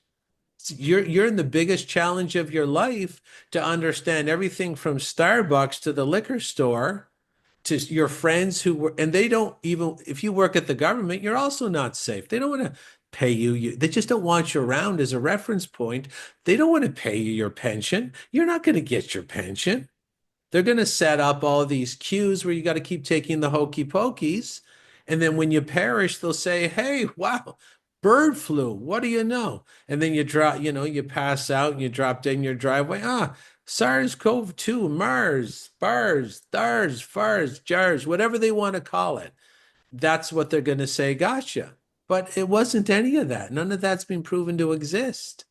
You're in the biggest challenge of your life to understand everything from Starbucks to the liquor store to your friends who were, and they don't even, if you work at the government, you're also not safe. They don't want to pay you. They just don't want you around as a reference point. They don't want to pay you your pension. You're not going to get your pension. They're going to set up all these queues where you got to keep taking the hokey pokies. And then when you perish, they'll say, "Hey, wow, bird flu. What do you know?" And then you drop, you pass out and you drop dead in your driveway. SARS-CoV-2, MERS, BARS, DARS, FARS, JARS, whatever they want to call it. That's what they're going to say, "Gotcha." But it wasn't any of that. None of that's been proven to exist.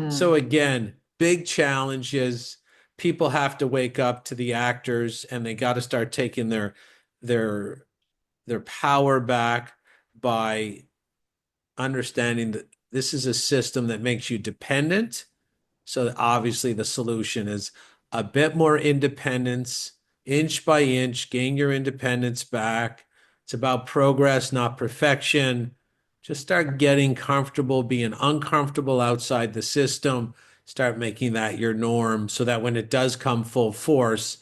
So Mm. again, big challenges. People have to wake up to the actors and they got to start taking their their power back by understanding that this is a system that makes you dependent. So obviously the solution is a bit more independence, inch by inch, gain your independence back. It's about progress, not perfection. Just start getting comfortable being uncomfortable outside the system. Start making that your norm so that when it does come full force,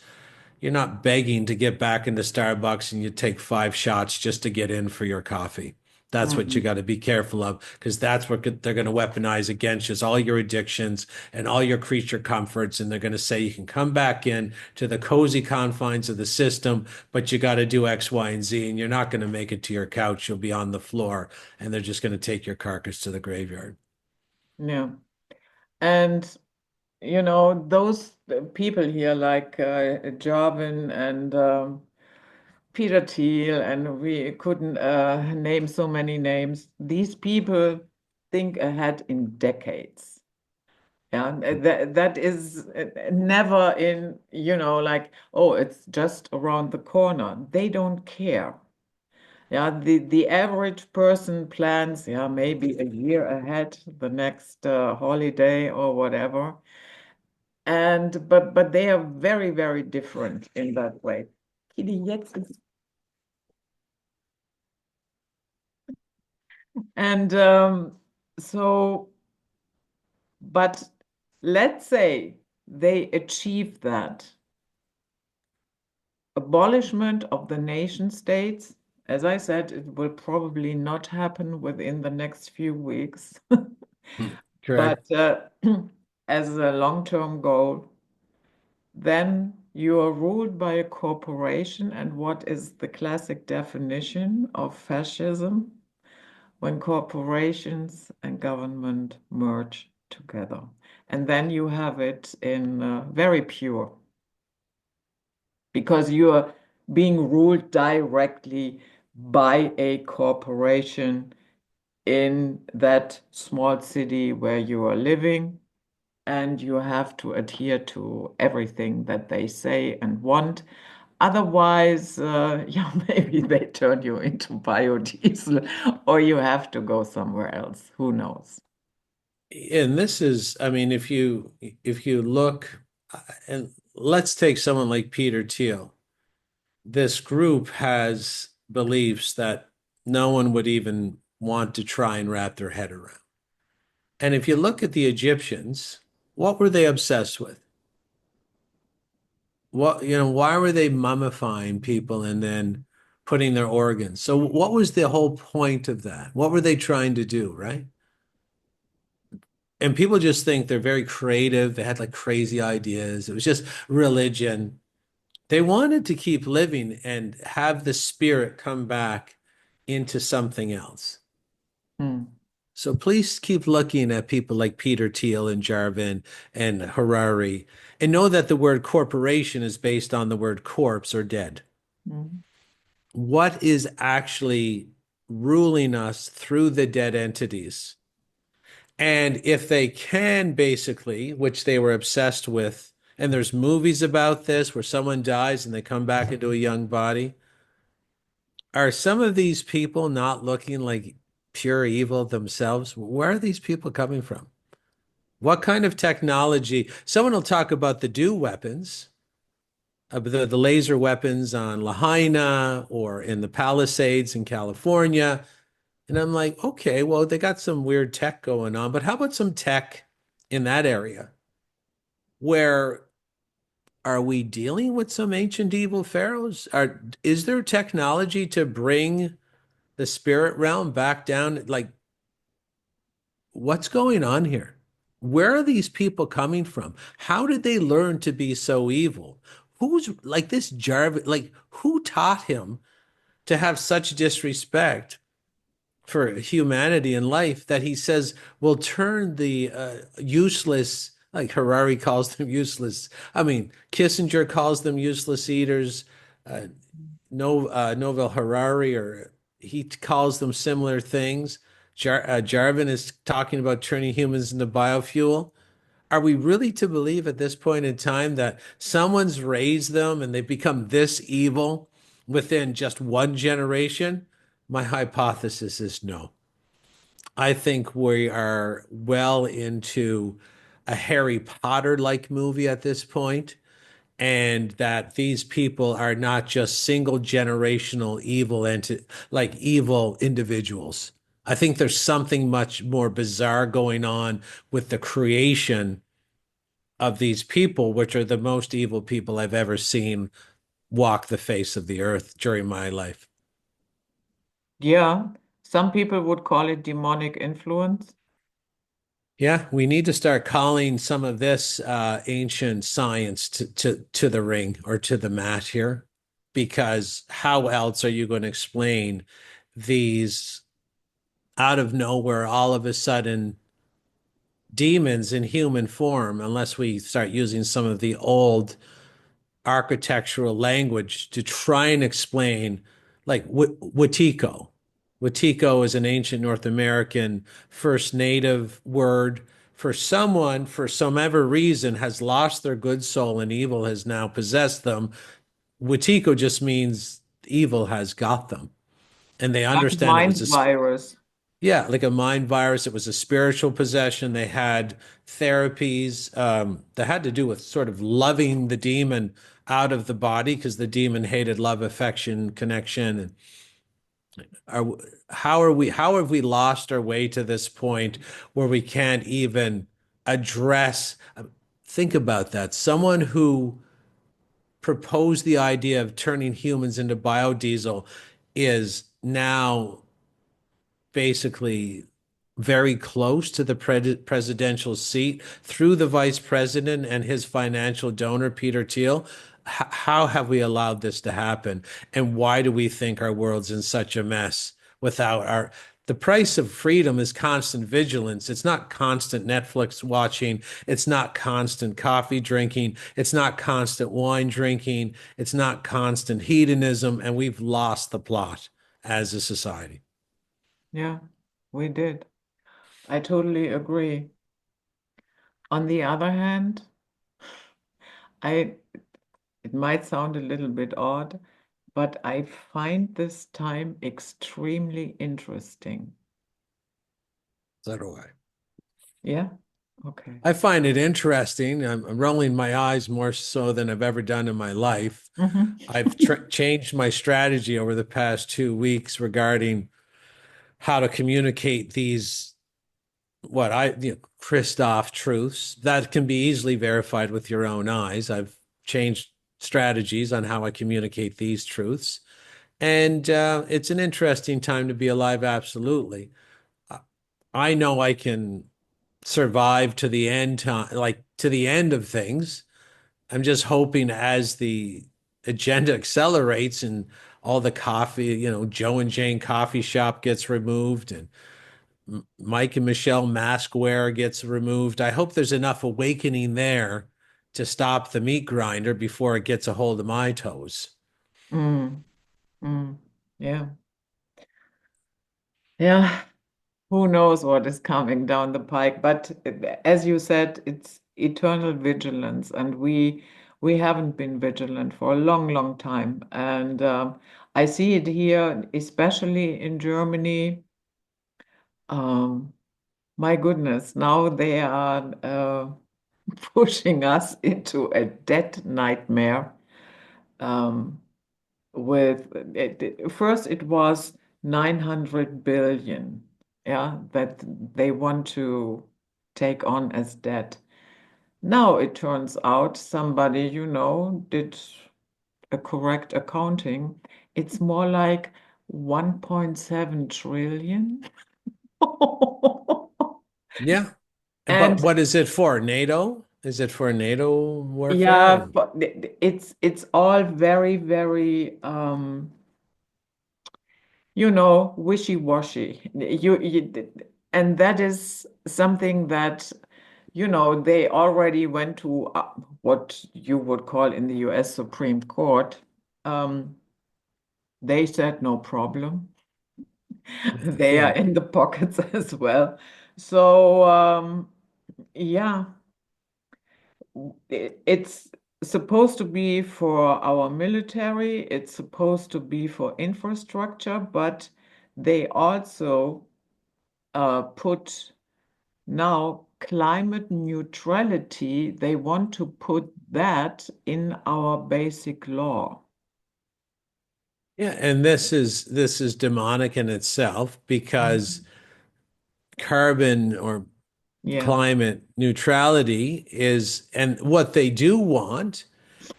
you're not begging to get back into Starbucks and you take 5 shots just to get in for your coffee. That's what you Mm. got to be careful of because that's what they're going to weaponize against you is all your addictions and all your creature comforts. And they're going to say you can come back in to the cozy confines of the system, but you got to do X, Y, and Z. And you're not going to make it to your couch. You'll be on the floor and they're just going to take your carcass to the graveyard. Yeah. And those people here like Jarvin and Peter Thiel, and we couldn't name so many names. These people think ahead in decades. Yeah, that is never in, like, oh, it's just around the corner. They don't care. Yeah, the average person plans, yeah, maybe a year ahead, the next holiday or whatever. And but they are very, very different in that way. Kili, jetzt ist. And so, but let's say they achieve that abolishment of the nation states. As I said, it will probably not happen within the next few weeks. Correct. But as a long-term goal, then you are ruled by a corporation. And what is the classic definition of fascism? When corporations and government merge together. And then you have it in very pure, because you are being ruled directly by a corporation in that small city where you are living, and you have to adhere to everything that they say and want. Otherwise, yeah, maybe they turn you into biodiesel or you have to go somewhere else. Who knows? And this is, I mean, if you look, and let's take someone like Peter Thiel. This group has beliefs that no one would even want to try and wrap their head around. And if you look at the Egyptians, what were they obsessed with? Why were they mummifying people and then putting their organs. So what was the whole point of that? What were they trying to do, right? And people just think they're very creative. They had like crazy ideas. It was just religion. They wanted to keep living and have the spirit come back into something else. Hmm. So please keep looking at people like Peter Thiel and Yarvin and Harari, and know that the word corporation is based on the word corpse or dead. Hmm. What is actually ruling us through the dead entities? And if they can basically, which they were obsessed with, and there's movies about this where someone dies and they come back into a young body, are some of these people not looking like pure evil themselves? Where are these people coming from? What kind of technology? Someone will talk about the DO weapons, the laser weapons on Lahaina or in the Palisades in California. And I'm like, okay, well, they got some weird tech going on, but how about some tech in that area where are we dealing with some ancient evil pharaohs? Is there technology to bring the spirit realm back down? Like, what's going on here? Where are these people coming from? How did they learn to be so evil? Who's like this Jarvis? Like, who taught him to have such disrespect for humanity and life that he says will turn the useless, like Harari calls them useless. I mean, Kissinger calls them useless eaters. Uh, no, Novel Harari, or he calls them similar things. Yarvin is talking about turning humans into biofuel. Are we really to believe at this point in time that someone's raised them and they've become this evil within just one generation? My hypothesis is no. I think we are well into a Harry Potter like movie at this point, and that these people are not just single generational like evil individuals. I think there's something much more bizarre going on with the creation of these people, which are the most evil people I've ever seen walk the face of the earth during my life. Yeah, some people would call it demonic influence. Yeah, we need to start calling some of this ancient science to the ring or to the mat here, because how else are you going to explain these out of nowhere, all of a sudden demons in human form, unless we start using some of the old architectural language to try and explain, like Wetiko. Wetiko is an ancient North American First Native word for someone, for some ever reason, has lost their good soul and evil has now possessed them. Wetiko just means evil has got them. And they Like understand it was mind a virus. yeah, like a mind virus. It was a spiritual possession. They had therapies that had to do with sort of loving the demon out of the body because the demon hated love, affection, connection. And are, how have we lost our way to this point where we can't even address? Think about that. Someone who proposed the idea of turning humans into biodiesel is now basically very close to the presidential seat through the vice president and his financial donor, Peter Thiel. How have we allowed this to happen? And why do we think our world's in such a mess without our the price of freedom is constant vigilance. It's not constant Netflix watching. It's not constant coffee drinking. It's not constant wine drinking. It's not constant hedonism. And we've lost the plot as a society. Yeah, we did. I totally agree. On the other hand, I it might sound a little bit odd, but I find this time extremely interesting. So do I. Yeah? Okay. I find it interesting. I'm rolling my eyes more so than I've ever done in my life. Mhm. I've changed my strategy over the past 2 weeks regarding how to communicate these, Christoff truths that can be easily verified with your own eyes. I've changed strategies on how I communicate these truths. And it's an interesting time to be alive, absolutely. I know I can survive to the end time, like to the end of things. I'm just hoping as the agenda accelerates and all the coffee, Joe and Jane coffee shop gets removed and Mike and Michelle Maskware gets removed. I hope there's enough awakening there to stop the meat grinder before it gets a hold of my toes. Mm, mm, yeah. Yeah. Who knows what is coming down the pike? But as you said, it's eternal vigilance, and we haven't been vigilant for a long, long time. And I see it here, especially in Germany. Um, my goodness, now they are pushing us into a debt nightmare. Um, with first it was 900 billion, yeah, that they want to take on as debt. Now it turns out somebody, did a correct accounting. It's more like 1.7 trillion. Yeah. But And what is it for? NATO? Is it for NATO yeah, warfare? but it's all very, very wishy-washy. And that is something that, they already went to what you would call in the US Supreme Court. Um, they said no problem. They are Yeah. in the pockets as well. So, yeah, it's supposed to be for our military, it's supposed to be for infrastructure, but they also put now climate neutrality, they want to put that in our basic law. Yeah, and this is demonic in itself because Mhm. carbon or Yeah. climate neutrality is, and what they do want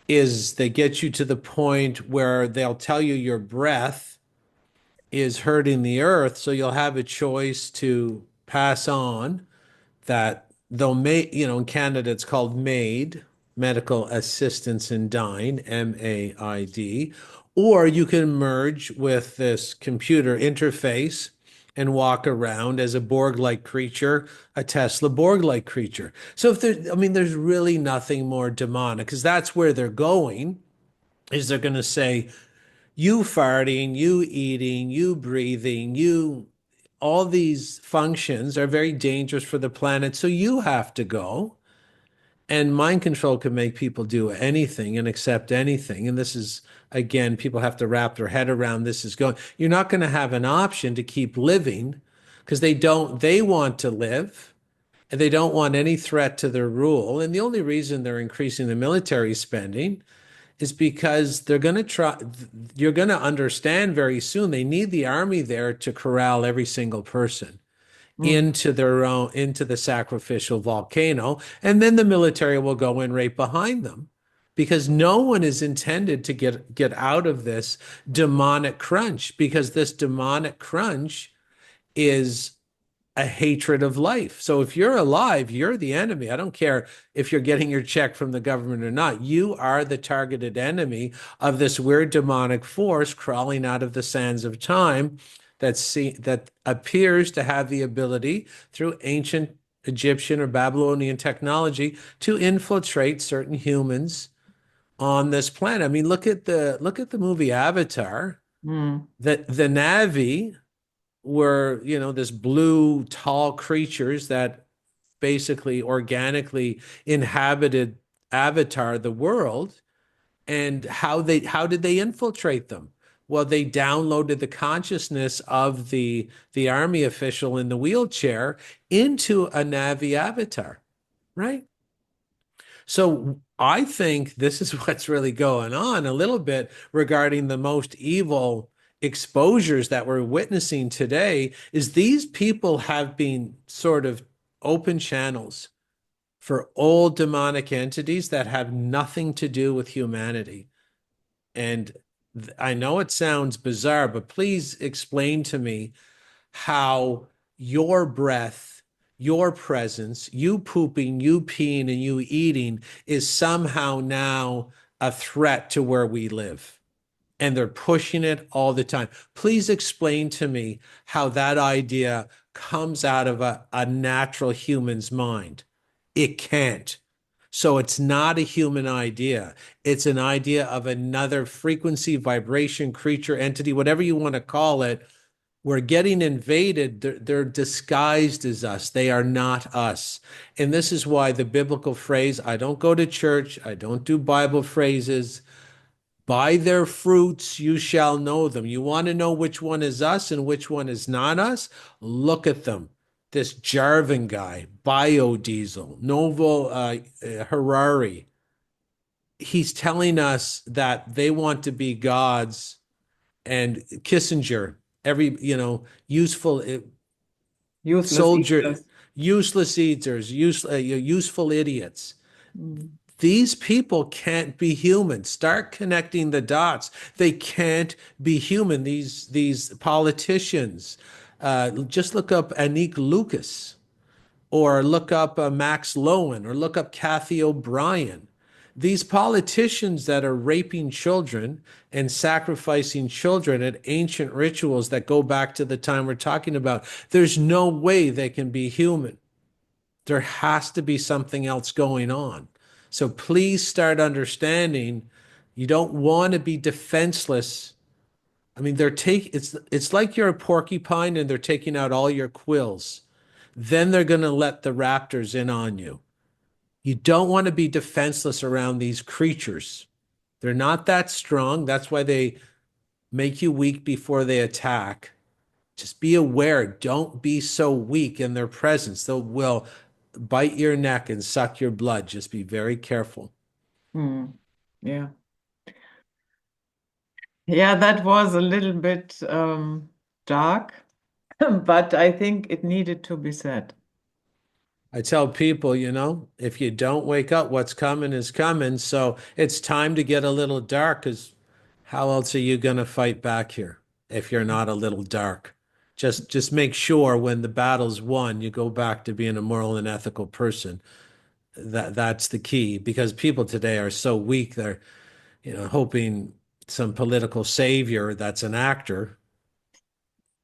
is they get you to the point where they'll tell you your breath is hurting the earth, so you'll have a choice to pass on that they'll make, in Canada, it's called MAID, Medical Assistance in Dying, MAID, or you can merge with this computer interface and walk around as a Borg-like creature, a Tesla Borg-like creature. So if there, I mean, there's really nothing more demonic because that's where they're going, is they're going to say, you farting, you eating, you breathing, all these functions are very dangerous for the planet. So you have to go. And mind control can make people do anything and accept anything. And this is, again, people have to wrap their head around this is going. You're not going to have an option to keep living because they want to live and they don't want any threat to their rule. And the only reason they're increasing the military spending is because they're going to try, you're going to understand very soon they need the army there to corral every single person Mm, into the sacrificial volcano, and then the military will go in right behind them because no one is intended to get out of this demonic crunch, because this demonic crunch is a hatred of life. So if you're alive, you're the enemy. I don't care if you're getting your check from the government or not. You are the targeted enemy of this weird demonic force crawling out of the sands of time that appears to have the ability through ancient Egyptian or Babylonian technology to infiltrate certain humans on this planet. I mean, look at the movie Avatar. mm, The Na'vi were, this blue tall creatures that basically organically inhabited Avatar, the world. And how did they infiltrate them? Well, they downloaded the consciousness of the army official in the wheelchair into a Navi avatar, right? So I think this is what's really going on a little bit regarding the most evil exposures that we're witnessing today is these people have been sort of open channels for old demonic entities that have nothing to do with humanity. And I know it sounds bizarre, but please explain to me how your breath, your presence, you pooping, you peeing, and you eating is somehow now a threat to where we live. And they're pushing it all the time. Please explain to me how that idea comes out of a natural human's mind. It can't. So it's not a human idea. It's an idea of another frequency, vibration, creature, entity, whatever you want to call it. We're getting invaded. They're disguised as us. They are not us. And this is why the biblical phrase, I don't go to church, I don't do Bible phrases. By their fruits you shall know them. You want to know which one is us and which one is not us? Look at them. This Yarvin guy, biodiesel, Novo Harari, he's telling us that they want to be gods. And Kissinger, every, useful Useless soldier, eaters. useless eaters, useful idiots. Mm. These people can't be human. Start connecting the dots. They can't be human. These politicians. Just look up Anik Lucas, or look up Max Lowen, or look up Kathy O'Brien. These politicians that are raping children and sacrificing children at ancient rituals that go back to the time we're talking about, there's no way they can be human. There has to be something else going on. So please start understanding you don't want to be defenseless. I mean, it's like you're a porcupine and they're taking out all your quills. Then they're going to let the raptors in on you. You don't want to be defenseless around these creatures. They're not that strong. That's why they make you weak before they attack. Just be aware. Don't be so weak in their presence. They will bite your neck and suck your blood. Just be very careful. Mm. Yeah. Yeah, that was a little bit dark, but I think it needed to be said. I tell people, if you don't wake up, what's coming is coming. So it's time to get a little dark, because how else are you going to fight back here if you're not a little dark? Just make sure when the battle's won, you go back to being a moral and ethical person. That's the key, because people today are so weak. They're, hoping some political savior that's an actor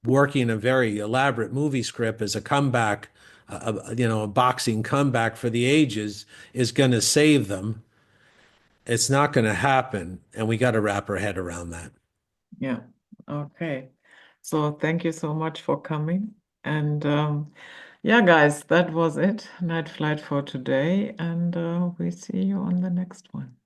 working a very elaborate movie script as a comeback, a boxing comeback for the ages, is going to save them. It's not going to happen, and we got to wrap our head around that. Yeah. Okay. So thank you so much for coming. And yeah, guys, that was it. Night flight for today. And we see you on the next one.